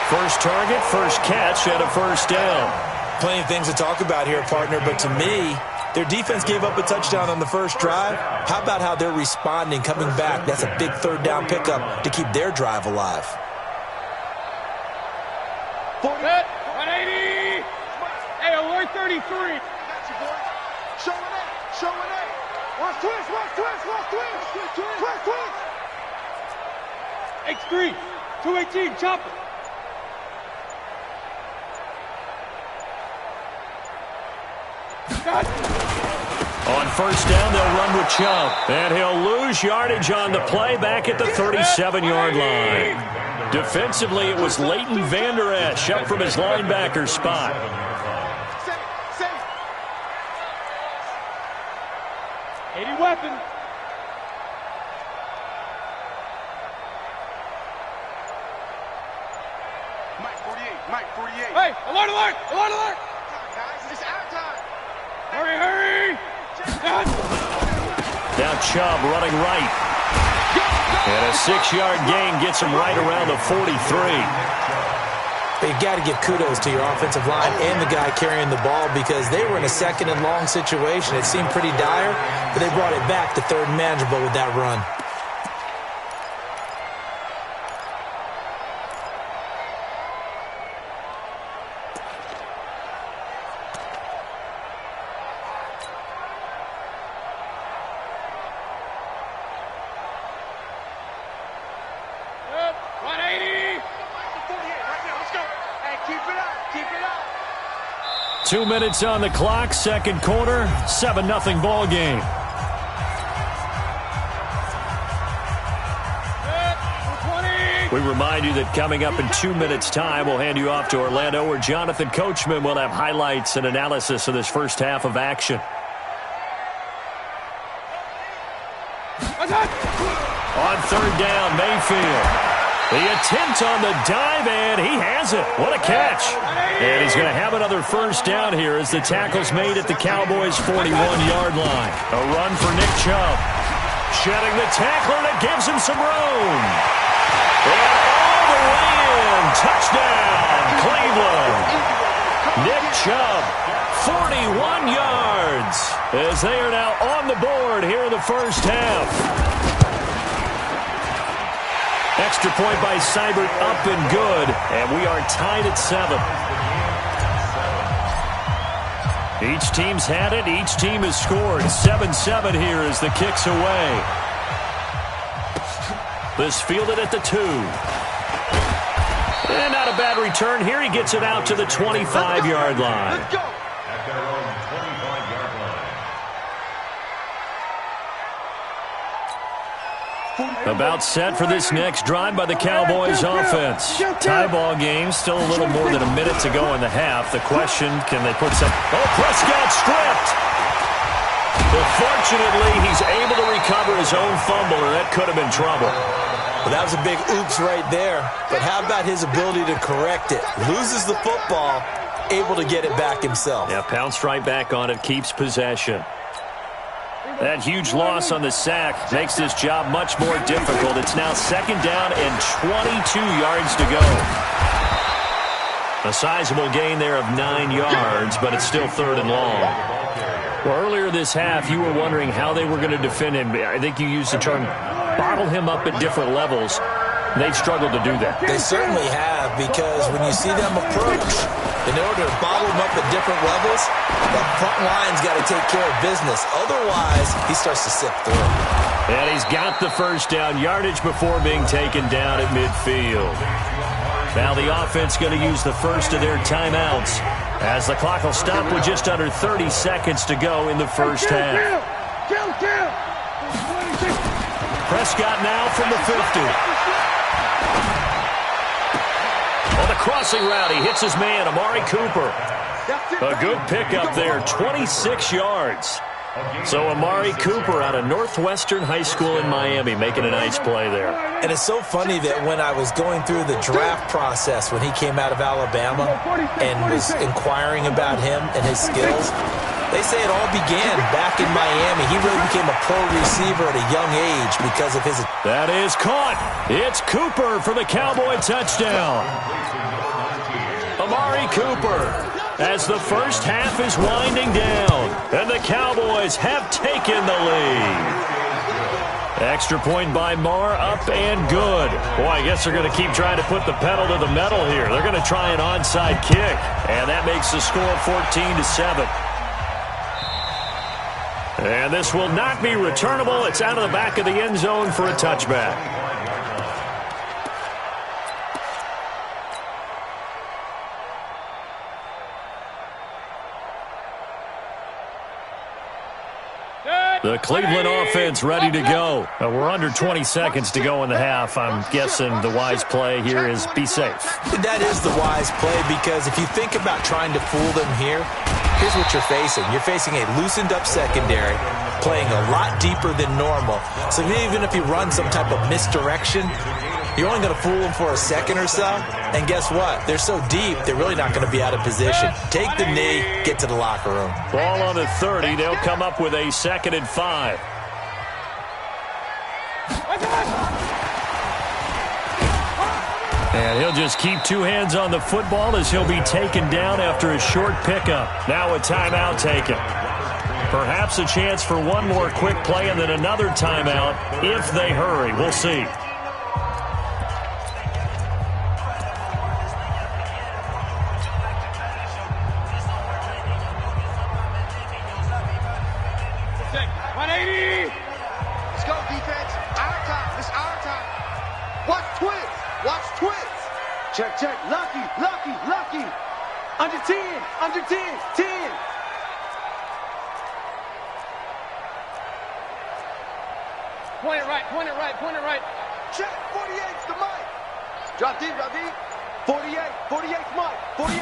First target, first catch, and a first down. Plenty of things to talk about here, partner, but to me, their defense gave up a touchdown on the first drive. How about how they're responding, coming back? That's a big third down pickup to keep their drive alive. 180. Hey, alert 33. Got you, boy. Showing it. Watch twist. X3. 218, chopper. On first down, they'll run with Chubb. And he'll lose yardage on the play back at the 37-yard line. Defensively, it was Leighton Vander Esch up from his linebacker spot. Safe. 80 weapon. Mike 48. Hey, alert. Guys, it's our time. Hurry. Now Chubb running right. And a 6-yard gain gets him right around the 43. You've got to give kudos to your offensive line and the guy carrying the ball because they were in a second and long situation. It seemed pretty dire, but they brought it back to third and manageable with that run. Keep it up. 2 minutes on the clock, second quarter, 7-0 ball game. We remind you that coming up in 2 minutes' time, we'll hand you off to Orlando, where Jonathan Coachman will have highlights and analysis of this first half of action. On third down, Mayfield. The attempt on the dive, and he has it. What a catch. And he's going to have another first down here as the tackle's made at the Cowboys' 41-yard line. A run for Nick Chubb. Shedding the tackler, and it gives him some room. And all the way in. Touchdown, Cleveland. Nick Chubb, 41 yards, as they are now on the board here in the first half. Extra point by Seibert, up and good, and we are tied at 7. Each team's had it. Each team has scored. 7-7 here as the kick's away. This fielded at the 2. And not a bad return here. He gets it out to the 25-yard line. At their own 25-yard line. About set for this next drive by the Cowboys offense. Tie ball game, still a little more than a minute to go in the half. The question, can they put some... Oh, Prescott stripped! But fortunately, he's able to recover his own fumble, or that could have been trouble. Well, that was a big oops right there. But how about his ability to correct it? Loses the football, able to get it back himself. Yeah, pounced right back on it, keeps possession. That huge loss on the sack makes this job much more difficult. It's now second down and 22 yards to go. A sizable gain there of 9 yards, but it's still third and long. Well, earlier this half, you were wondering how they were going to defend him. I think you used the term bottle him up at different levels. They've struggled to do that. They certainly have, because when you see them approach, in order to bottle them up at different levels, that front line's got to take care of business. Otherwise, he starts to sift through. And he's got the first down yardage before being taken down at midfield. Now the offense going to use the first of their timeouts, as the clock will stop with just under 30 seconds to go in the first half. Prescott now from the 50. On the crossing route, he hits his man, Amari Cooper. A good pickup there, 26 yards. So Amari Cooper out of Northwestern High School in Miami making a nice play there. And it's so funny that when I was going through the draft process when he came out of Alabama and was inquiring about him and his skills, they say it all began back in Miami. He really became a pro receiver at a young age because of his... That is caught. It's Cooper for the Cowboy touchdown. Amari Cooper as the first half is winding down, and the Cowboys have taken the lead. Extra point by Marr, up and good. Boy, I guess they're going to keep trying to put the pedal to the metal here. They're going to try an onside kick, and that makes the score 14-7. And this will not be returnable. It's out of the back of the end zone for a touchback. The Cleveland offense ready to go. We're under 20 seconds to go in the half. I'm guessing the wise play here is be safe. That is the wise play because if you think about trying to fool them here, here's what you're facing. You're facing a loosened up secondary, playing a lot deeper than normal. So even if you run some type of misdirection, you're only going to fool them for a second or so. And guess what? They're so deep, they're really not going to be out of position. Take the knee, get to the locker room. Ball on the 30. They'll come up with a 2nd and 5. And he'll just keep two hands on the football as he'll be taken down after a short pickup. Now a timeout taken. Perhaps a chance for one more quick play and then another timeout if they hurry. We'll see. Check, check. Lucky. Under 10. 10. Point it right. Check. 48's the mic. Drop deep. 48's Mike. 48.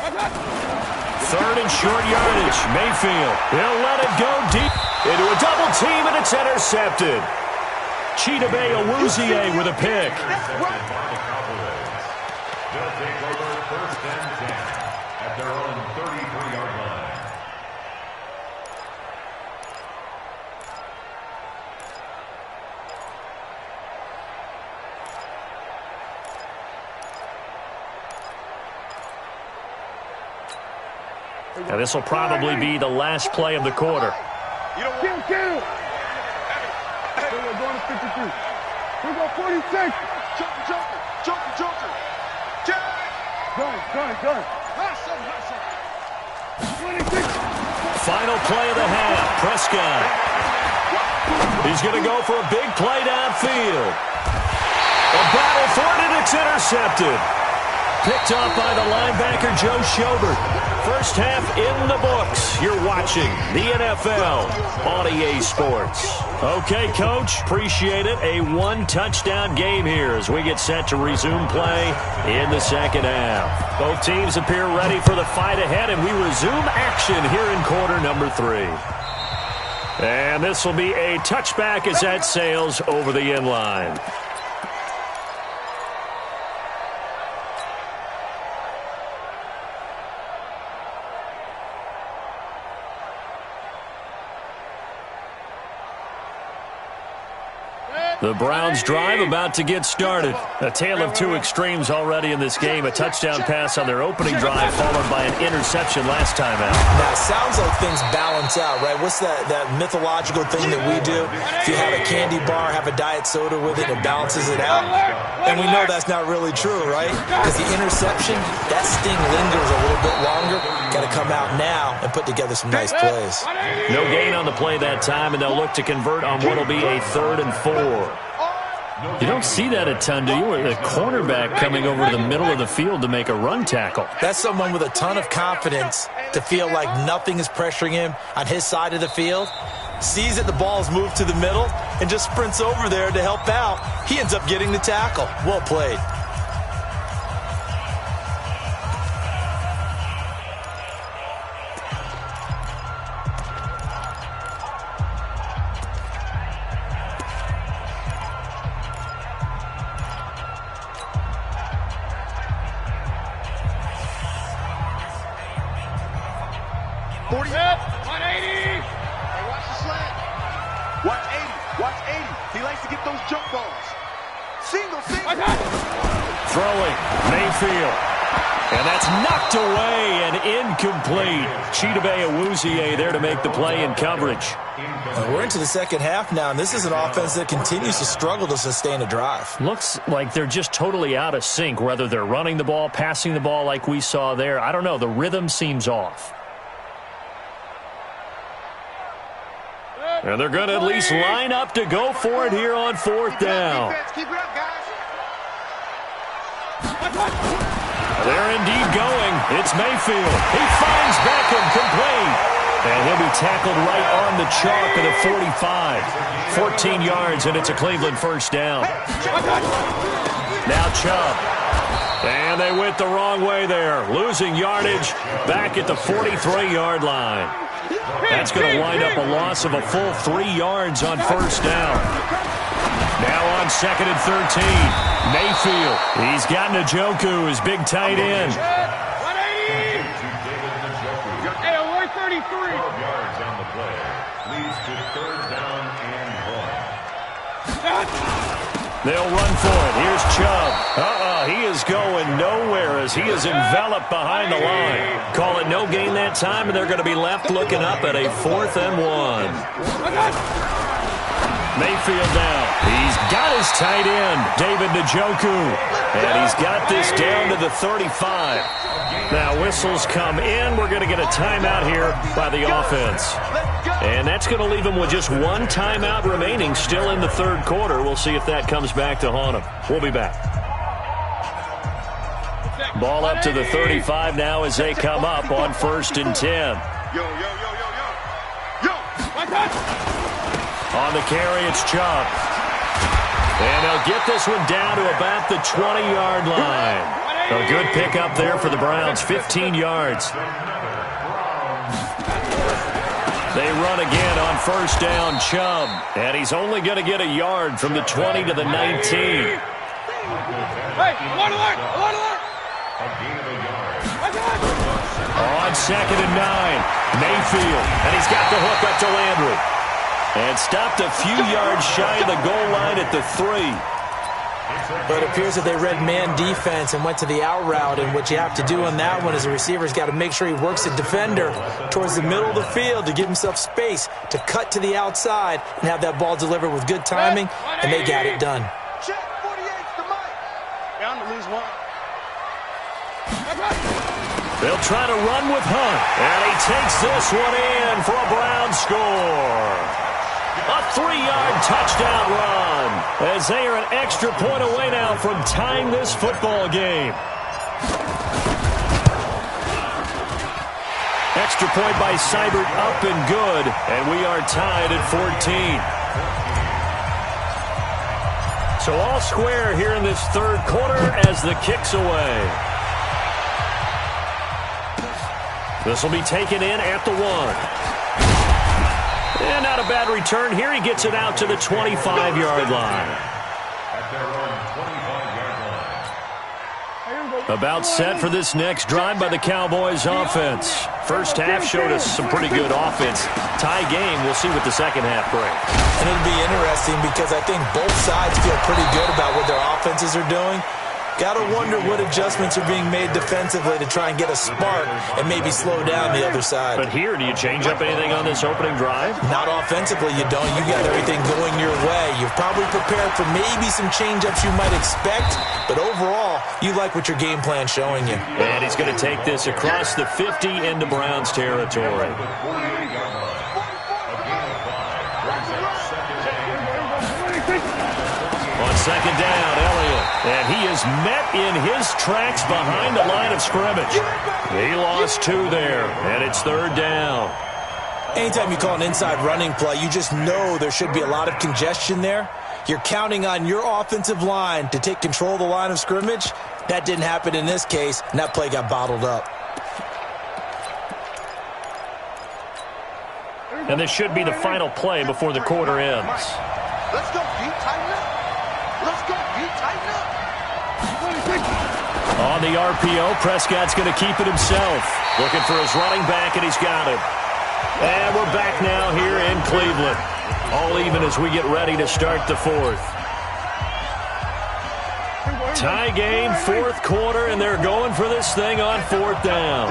3rd and short yardage. Mayfield. He'll let it go deep into a double team, and it's intercepted. Chidobe Awuzie with a pick. They'll take over 1st and 10 at their own 33-yard line. And this will probably be the last play of the quarter. You don't want to kill. We're going to 53. We're going 46. Joker. Gun. Hustle. 26. Final play of the half. Prescott. He's going to go for a big play downfield. A battle for it, and it's intercepted. Picked off by the linebacker, Joe Schobert. First half in the books. You're watching the NFL on EA Sports. Okay, Coach, appreciate it. A one-touchdown game here as we get set to resume play in the second half. Both teams appear ready for the fight ahead, and we resume action here in quarter number 3. And this will be a touchback as that sails over the end line. The Browns drive about to get started. A tale of two extremes already in this game. A touchdown pass on their opening drive followed by an interception last time out. Now, it sounds like things balance out, right? What's that mythological thing that we do? If you have a candy bar, have a diet soda with it, it balances it out. And we know that's not really true, right? Because the interception, that sting lingers a little bit longer. Got to come out now and put together some nice plays. No gain on the play that time, and they'll look to convert on what will be a 3rd and 4. You don't see that a ton, do you? A cornerback coming over to the middle of the field to make a run tackle. That's someone with a ton of confidence to feel like nothing is pressuring him on his side of the field. Sees that the ball is moved to the middle and just sprints over there to help out. He ends up getting the tackle. Well played. jump balls. Single. Throwing, Mayfield. And that's knocked away and incomplete. Chidobe Awuzie there to make the play in coverage. We're into the second half now, and this is an offense that continues to struggle to sustain a drive. Looks like they're just totally out of sync, whether they're running the ball, passing the ball like we saw there. I don't know. The rhythm seems off. And they're going to at least line up to go for it here on fourth down. Keep it up, guys. They're indeed going. It's Mayfield. He finds Beckham complete. And he'll be tackled right on the chalk of the 45. 14 yards, and it's a Cleveland first down. Now Chubb. And they went the wrong way there. Losing yardage back at the 43-yard line. That's going to wind up a loss of a full 3 yards on first down. Now on 2nd and 13. Mayfield. He's got Njoku, his big tight end. 33. 12 yards on the play. Leads to 3rd down and 1. They'll run for it. Here's Chubb. He is going nowhere as he is enveloped behind the line. Call it no gain that time, and they're going to be left looking up at a 4th and 1. Mayfield now. He's got his tight end, David Njoku. And he's got this down to the 35. Now whistles come in. We're going to get a timeout here by the offense. And that's going to leave him with just one timeout remaining still in the third quarter. We'll see if that comes back to haunt him. We'll be back. Ball up to the 35 now as they come up on 1st and 10. Yo. On the carry, it's Chubb. And they'll get this one down to about the 20-yard line. A good pickup there for the Browns, 15 yards. They run again on first down, Chubb. And he's only going to get a yard from the 20 to the 19. Hey, alert! On 2nd and 9, Mayfield. And he's got the hook up to Landry. And stopped a few yards shy of the goal line at the 3. But it appears that they read man defense and went to the out route, and what you have to do on that one is the receiver's got to make sure he works the defender towards the middle of the field to give himself space to cut to the outside and have that ball delivered with good timing, and they got it done. Check 48's the mic. Bound to lose one. They'll try to run with Hunt, and he takes this one in for a Brown score. A 3-yard touchdown run as they are an extra point away now from tying this football game. Extra point by Seibert up and good, and we are tied at 14. So all square here in this third quarter as the kick's away. This will be taken in at the 1. And not a bad return here. He gets it out to the 25-yard line. At their own 25-yard line. About set for this next drive by the Cowboys offense. First half showed us some pretty good offense. Tie game. We'll see what the second half brings. And it'll be interesting because I think both sides feel pretty good about what their offenses are doing. Got to wonder what adjustments are being made defensively to try and get a spark and maybe slow down the other side. But here, do you change up anything on this opening drive? Not offensively, you don't. You got everything going your way. You've probably prepared for maybe some change-ups you might expect, but overall, you like what your game plan's showing you. And he's going to take this across the 50 into Browns territory. On second down, Elliott. And he is met in his tracks behind the line of scrimmage. He lost 2 there, and it's third down. Anytime you call an inside running play, you just know there should be a lot of congestion there. You're counting on your offensive line to take control of the line of scrimmage. That didn't happen in this case, and that play got bottled up. And this should be the final play before the quarter ends. Let's go, Pete. Tighten up. Let's go, Pete. Tighten up. On the RPO, Prescott's going to keep it himself. Looking for his running back, and he's got it. And we're back now here in Cleveland. All even as we get ready to start the fourth. Tie game, fourth quarter, and they're going for this thing on fourth down.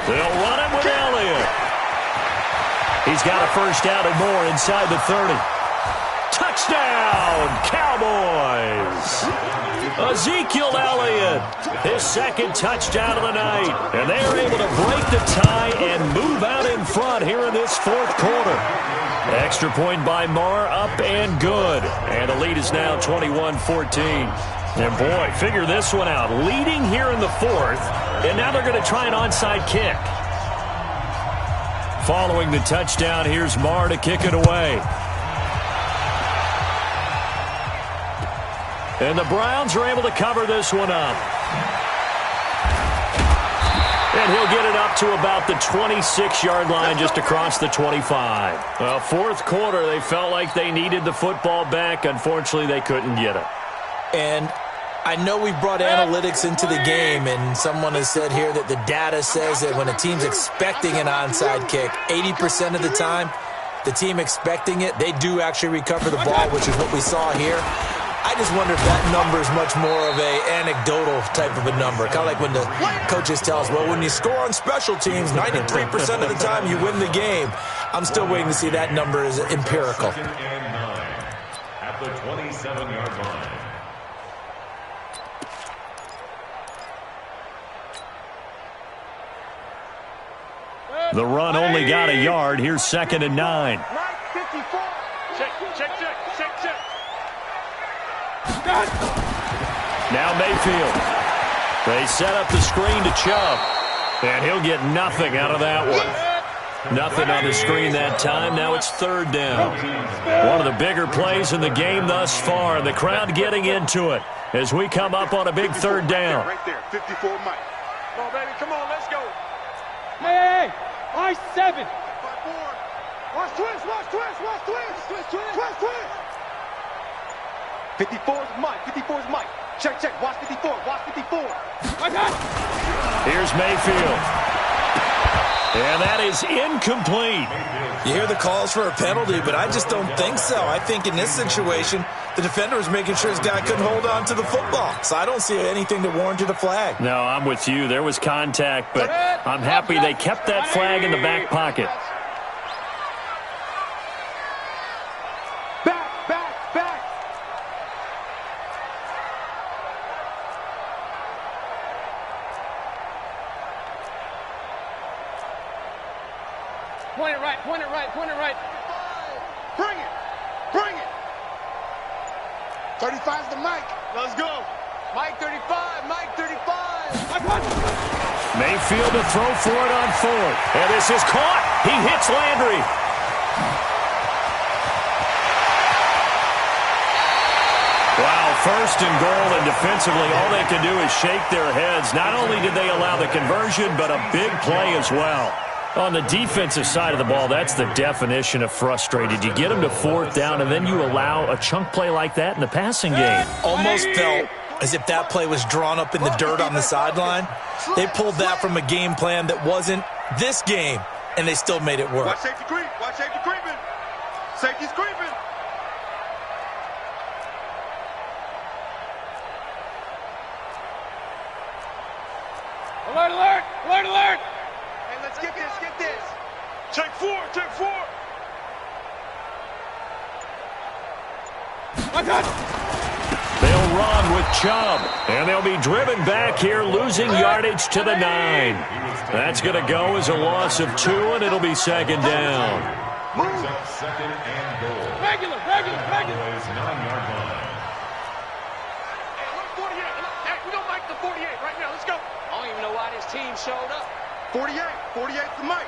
They'll run it with Elliott. He's got a first down and more inside the 30. Touchdown, Cowboys! Ezekiel Elliott, his second touchdown of the night. And they are able to break the tie and move out in front here in this fourth quarter. Extra point by Marr, up and good. And the lead is now 21-14. And boy, figure this one out. Leading here in the fourth, and now they're going to try an onside kick. Following the touchdown, here's Marr to kick it away. And the Browns are able to cover this one up. And he'll get it up to about the 26-yard line, just across the 25. Well, fourth quarter, they felt like they needed the football back. Unfortunately, they couldn't get it. And I know we brought analytics into the game, and someone has said here that the data says that when a team's expecting an onside kick, 80% of the time, the team expecting it, they do actually recover the ball, which is what we saw here. I just wonder if that number is much more of a anecdotal type of a number. Kind of like when the coaches tell us, well, when you score on special teams, 93% of the time you win the game. I'm still waiting to see that number is empirical. At the 27-yard line. The run only got a yard. Here's 2nd and 9. Now Mayfield. They set up the screen to Chubb. And he'll get nothing out of that one. Nothing on the screen that time. Now it's 3rd down. One of the bigger plays in the game thus far. The crowd getting into it as we come up on a big 3rd down. Right there, 54 Mike. Come on, baby, come on, let's go. Hey, I-7. Watch twist, watch twist, watch twist. Twist. 54 is Mike, 54 is Mike. Check, watch 54, watch 54. I got it. Here's Mayfield. And that is incomplete. You hear the calls for a penalty, but I just don't think so. I think in this situation, the defender was making sure his guy couldn't hold on to the football. So I don't see anything that warranted a flag. No, I'm with you. There was contact, but I'm happy they kept that flag in the back pocket. Back. Point it right. Bring it. 35's the Mike. Let's go. Mike 35. I got it. Mayfield to throw for it on 4th. And this is caught. He hits Landry. Wow, 1st and goal, and defensively all they can do is shake their heads. Not only did they allow the conversion, but a big play as well. On the defensive side of the ball, that's the definition of frustrated. You get them to 4th down, and then you allow a chunk play like that in the passing game. Almost felt as if that play was drawn up in the dirt on the sideline. They pulled that from a game plan that wasn't this game, and they still made it work. Watch safety creep. Safety's creeping. Alert. Hey, let's get this. Check 4. I got it. They'll run with Chubb, and they'll be driven back here, losing yardage to the 9. That's going to go as a loss of 2, and it'll be 2nd down. Brings up 2nd and goal. Regular. Cowboys 9-yard line. Hey, look, 48. Hey, we don't like the 48 right now. Let's go. I don't even know why this team showed up. 48's the Mike.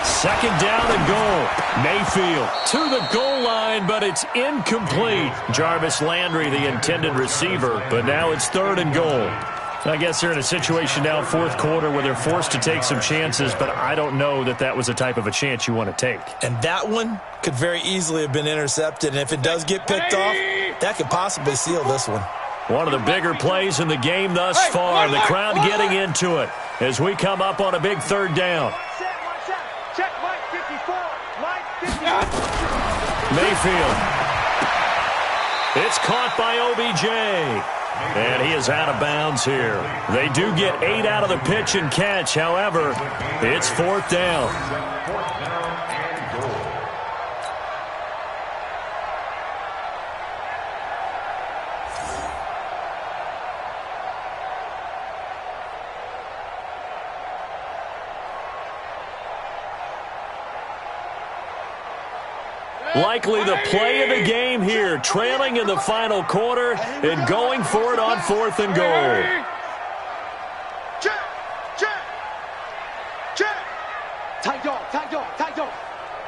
2nd down and goal. Mayfield to the goal line, but it's incomplete. Jarvis Landry, the intended receiver, but now it's 3rd and goal. I guess they're in a situation now, 4th quarter, where they're forced to take some chances, but I don't know that was the type of a chance you want to take. And that one could very easily have been intercepted, and if it does get picked off, that could possibly seal this one. One of the bigger plays in the game thus far. The crowd getting into it as we come up on a big 3rd down. Check Mike 54. Mayfield. It's caught by OBJ. And he is out of bounds here. They do get 8 out of the pitch and catch. However, it's 4th down. Likely the play of the game here, trailing in the final quarter and going for it on 4th and goal. Check, check, check. Tight dog, tight dog, tight dog.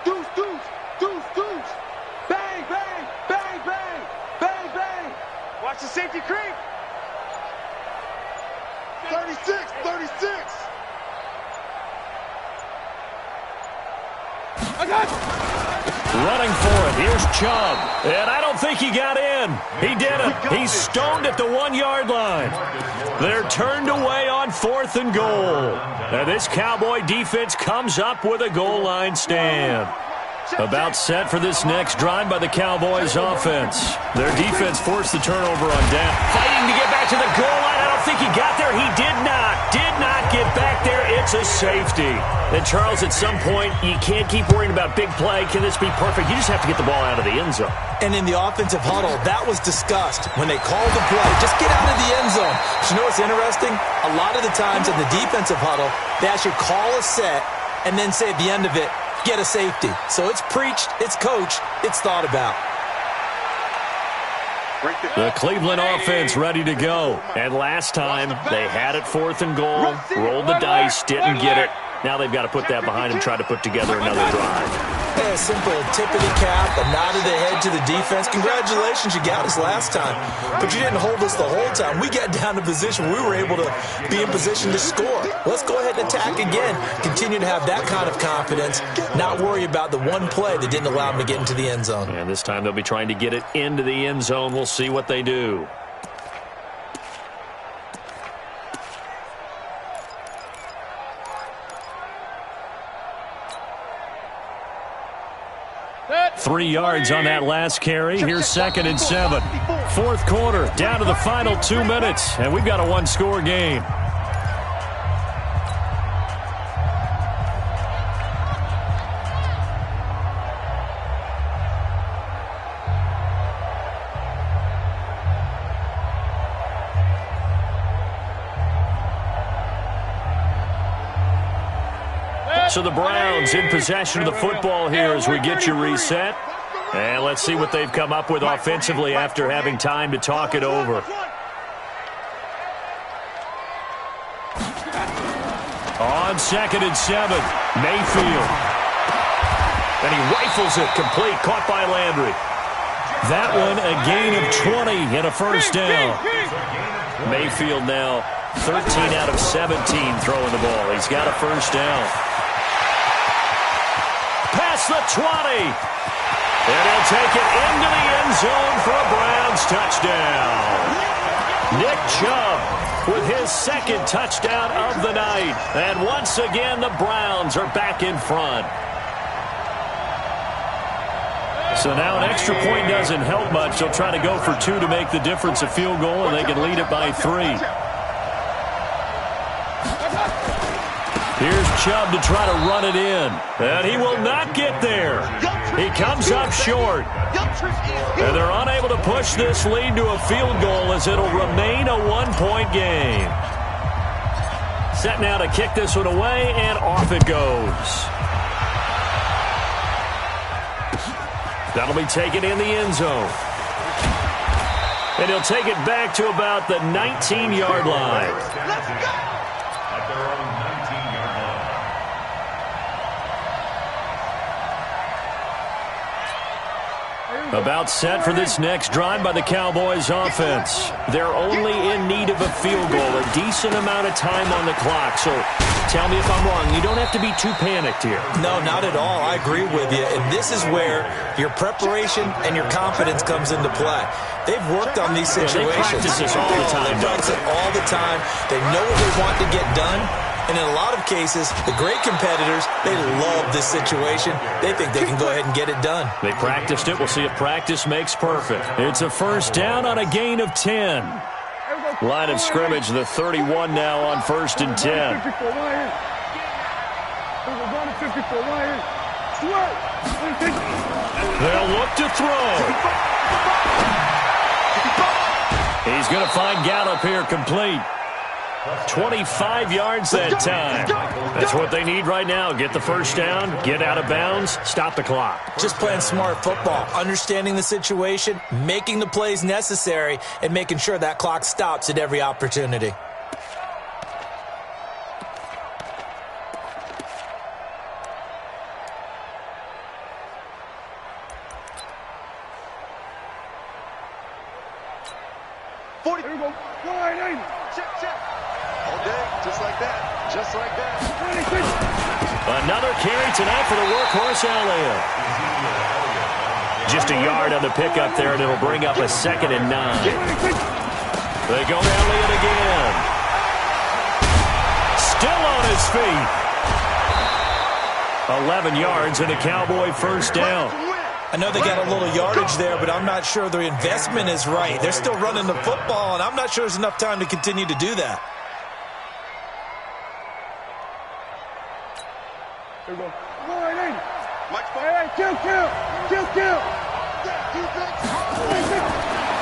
Deuce, deuce, deuce, deuce. Bang, bang, bang, bang, bang, bang. Watch the safety creep. 36, 36. I got it. Running for it. Here's Chubb. And I don't think he got in. He didn't. He's stoned at the 1-yard line. They're turned away on 4th and goal. And this Cowboy defense comes up with a goal line stand. About set for this next drive by the Cowboys offense. Their defense forced the turnover on down. Fighting to get back to the goal line. I don't think he got there. He did not get back there. It's a safety. And Charles, at some point, you can't keep worrying about big play. Can this be perfect? You just have to get the ball out of the end zone. And in the offensive huddle, that was discussed when they called the play. Just get out of the end zone. But you know what's interesting? A lot of the times in the defensive huddle, they actually call a set and then say at the end of it, get a safety. So it's preached, it's coached, it's thought about. The Cleveland offense ready to go. And last time, they had it 4th and goal, rolled the dice, didn't get it. Now they've got to put that behind and try to put together another drive. Yeah, a simple tip of the cap, a nod of the head to the defense. Congratulations, you got us last time. But you didn't hold us the whole time. We got down to position. We were able to be in position to score. Let's go ahead and attack again. Continue to have that kind of confidence. Not worry about the one play that didn't allow them to get into the end zone. And this time they'll be trying to get it into the end zone. We'll see what they do. Three yards on that last carry. Here's 2nd and 7. 4th quarter, down to the final 2 minutes, and we've got a 1-score game. So the Browns in possession of the football here as we get you reset. And let's see what they've come up with offensively after having time to talk it over. On 2nd and 7, Mayfield. And he rifles it complete, caught by Landry. That one a gain of 20 and a first down. Mayfield now 13 out of 17 throwing the ball. He's got a first down. Past the 20. And he'll take it into the end zone for a Browns touchdown. Nick Chubb with his 2nd touchdown of the night. And once again, the Browns are back in front. So now an extra point doesn't help much. They'll try to go for 2 to make the difference a field goal, and they can lead it by 3. Here's Chubb to try to run it in. And he will not get there. He comes up short. And they're unable to push this lead to a field goal as it'll remain a 1-point game. Set now to kick this one away, and off it goes. That'll be taken in the end zone. And he'll take it back to about the 19-yard line. Let's go! At their own 19-yard line. About set for this next drive by the Cowboys offense. They're only in need of a field goal, a decent amount of time on the clock. So tell me if I'm wrong. You don't have to be too panicked here. No, not at all. I agree with you. And this is where your preparation and your confidence comes into play. They've worked on these situations. They practice this all the time. They practice it all the time. They know what they want to get done. And in a lot of cases, the great competitors, they love this situation. They think they can go ahead and get it done. They practiced it. We'll see if practice makes perfect. It's a first down on a gain of 10. Line of scrimmage, the 31 now on 1st and 10. They'll look to throw. He's going to find Gallup here complete. 25 yards that time. That's what they need right now. Get the first down, get out of bounds, stop the clock. Just playing smart football, understanding the situation, making the plays necessary, and making sure that clock stops at every opportunity. Another carry tonight for the workhorse Elliott. Just a yard on the pickup there, and it'll bring up a 2nd and 9. They go Elliott again. Still on his feet. 11 yards and a Cowboy first down. I know they got a little yardage there, but I'm not sure the investment is right. They're still running the football, and I'm not sure there's enough time to continue to do that. Here we go. Kill.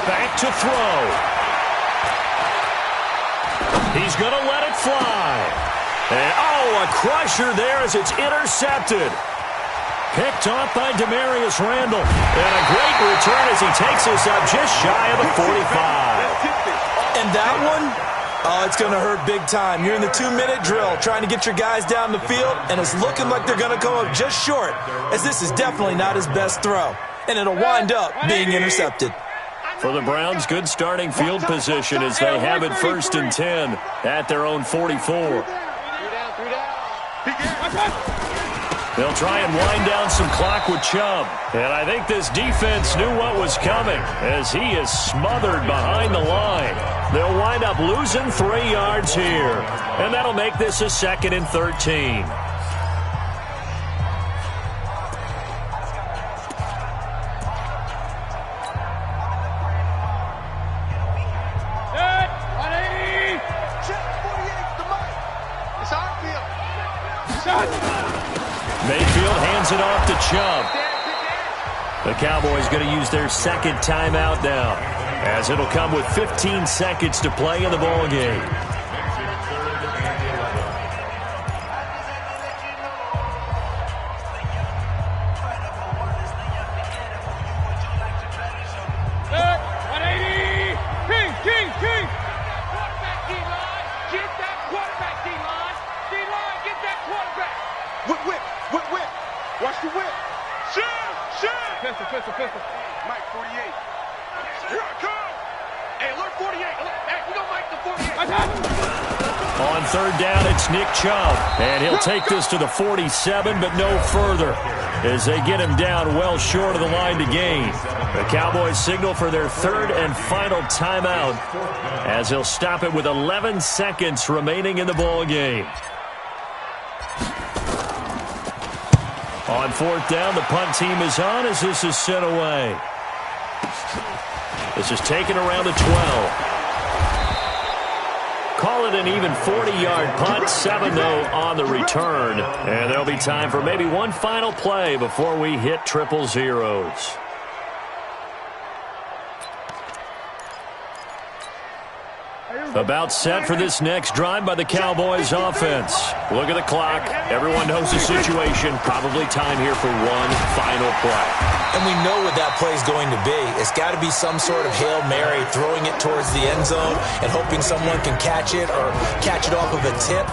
Back to throw. He's going to let it fly. And, a crusher there as it's intercepted. Picked off by Demarius Randall. And a great return as he takes us up just shy of the 45. And that one, it's going to hurt big time. You're in the 2-minute drill trying to get your guys down the field, and it's looking like they're going to come up just short, as this is definitely not his best throw. And it'll wind up being intercepted. For the Browns, good starting field position as they have it 1st and 10 at their own 44. They'll try and wind down some clock with Chubb. And I think this defense knew what was coming as he is smothered behind the line. They'll wind up losing 3 yards here. And that'll make this a 2nd and 13. Mayfield hands it off to Chubb. The Cowboys going to use their 2nd timeout now, as it'll come with 15 seconds to play in the ball game. Pistol. Mike 48. Here I come. Hey, alert 48. Hey, we gonna Mike the 48. On 3rd down, it's Nick Chubb. And he'll take this to the 47, but no further, as they get him down well short of the line to gain. The Cowboys signal for their 3rd and final timeout, as he'll stop it with 11 seconds remaining in the ball game. On 4th down, the punt team is on as this is sent away. This is taken around the 12. Call it an even 40-yard punt, 7-0 on the return. And there'll be time for maybe one final play before we hit triple zeros. About set for this next drive by the Cowboys offense. Look at the clock. Everyone knows the situation. Probably time here for one final play. And we know what that play is going to be. It's got to be some sort of Hail Mary, throwing it towards the end zone and hoping someone can catch it or catch it off of a tip.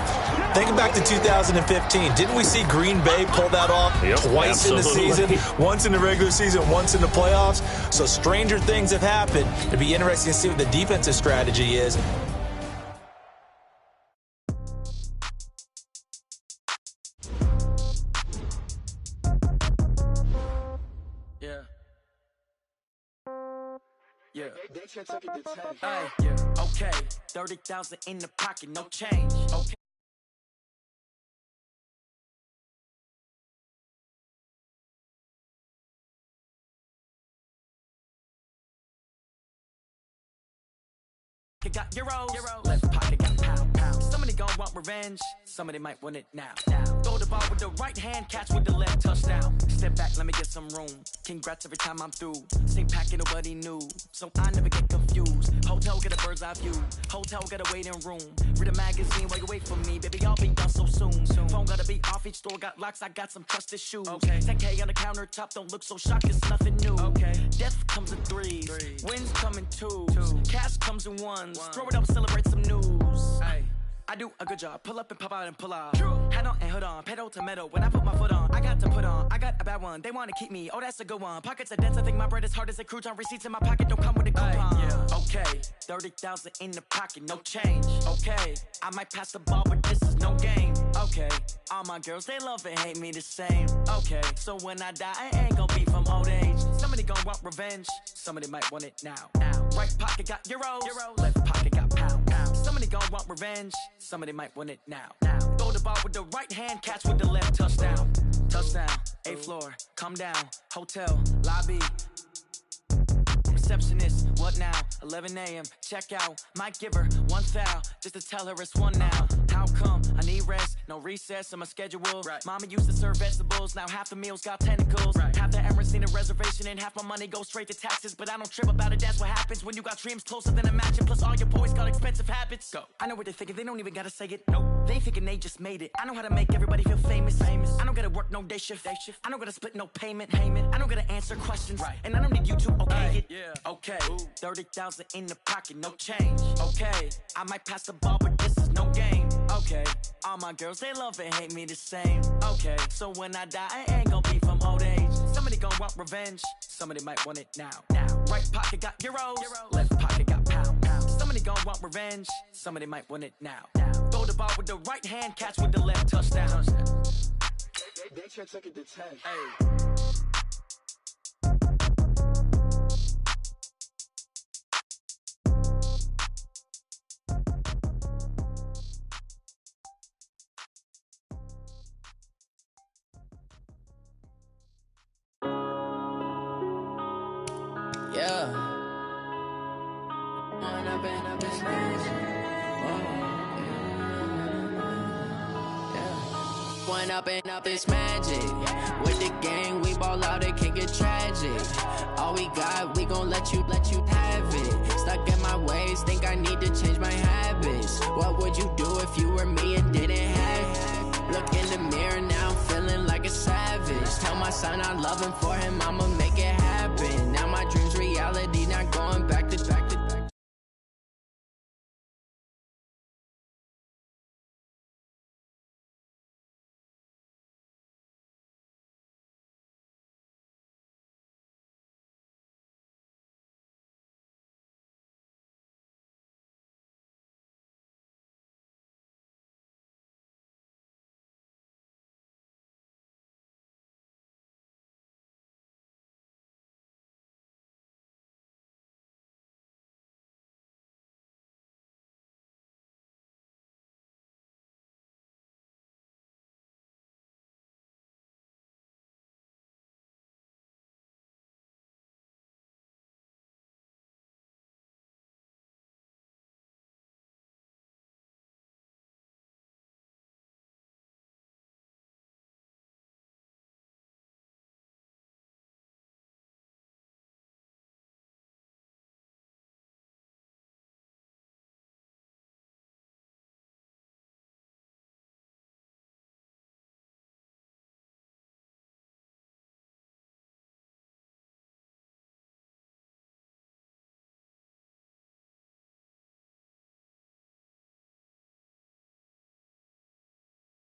Think back to 2015. Didn't we see Green Bay pull that off twice in the season? Once in the regular season, once in the playoffs. So stranger things have happened. It'd be interesting to see what the defensive strategy is. Okay, 30,000 in the pocket, no change. Okay. pocket got euros, left pocket got pound. Somebody gon' want revenge, somebody might want it now. Throw the ball with the right hand, catch with the left, touchdown. Step back, let me get some room. Congrats every time I'm through. Same packet, nobody knew, so I never get confused. Hotel, get a bird's eye view. Hotel, get a waiting room. Read a magazine while you wait for me, baby, I'll be done so soon. Phone gotta be off, each store got locks, I got some trusted shoes. 10K on the countertop, don't look so shocked, it's nothing new. Death comes in threes, wins come in twos, cash comes in ones. Throw it up, celebrate some news. I do a good job, pull up and pop out and pull out. Head on and hood on, pedal to metal. When I put my foot on, I got to put on. I got a bad one, they wanna keep me, oh that's a good one. Pockets are dense, I think my bread is hard as a crouton. Receipts in my pocket don't come with a coupon. Okay, 30,000 in the pocket, no change. Okay, I might pass the ball, but this is no game. Okay, all my girls, they love and hate me the same. Okay, so when I die, I ain't gon' be from old age. Somebody gon' want revenge, somebody might want it now. Right pocket got euros, left pocket got pound. Somebody gon' want revenge, somebody might want it now. Throw the ball with the right hand, catch with the left, touchdown. Touchdown, 8th floor, come down, hotel, lobby. Receptionist, what now? 11 a.m. check out. Might give her one foul just to tell her it's one now. How come? I need rest, no recess on my schedule. Mama used to serve vegetables, now half the meals got tentacles. Half the Emirates need a reservation and half my money goes straight to taxes. But I don't trip about it, that's what happens when you got dreams closer than a match. Plus all your boys got expensive habits. Go. I know what they're thinking, they don't even gotta say it. Nope. They thinking they just made it. I know how to make everybody feel famous. I don't gotta work no day shift. I don't gotta split no payment. I don't gotta answer questions. And I don't need you to okay it. Okay, 30,000 in the pocket, no change. Okay, I might pass the ball, but this is no game. Okay, all my girls, they love and hate me the same. Okay, so when I die, I ain't gon' be from old age. Somebody gon' want revenge, somebody might want it now. Right pocket got euros, left pocket got pound. Somebody gon' want revenge, somebody might want it now. Throw the ball with the right hand, catch with the left, touchdown. They check it to 10. Up and up, it's magic. With the gang, we ball out, it can get tragic. All we got, we gon' let you have it. Stuck in my ways, think I need to change my habits. What would you do if you were me and didn't have it? Look in the mirror now, I'm feeling like a savage. Tell my son I love him, for him I'm a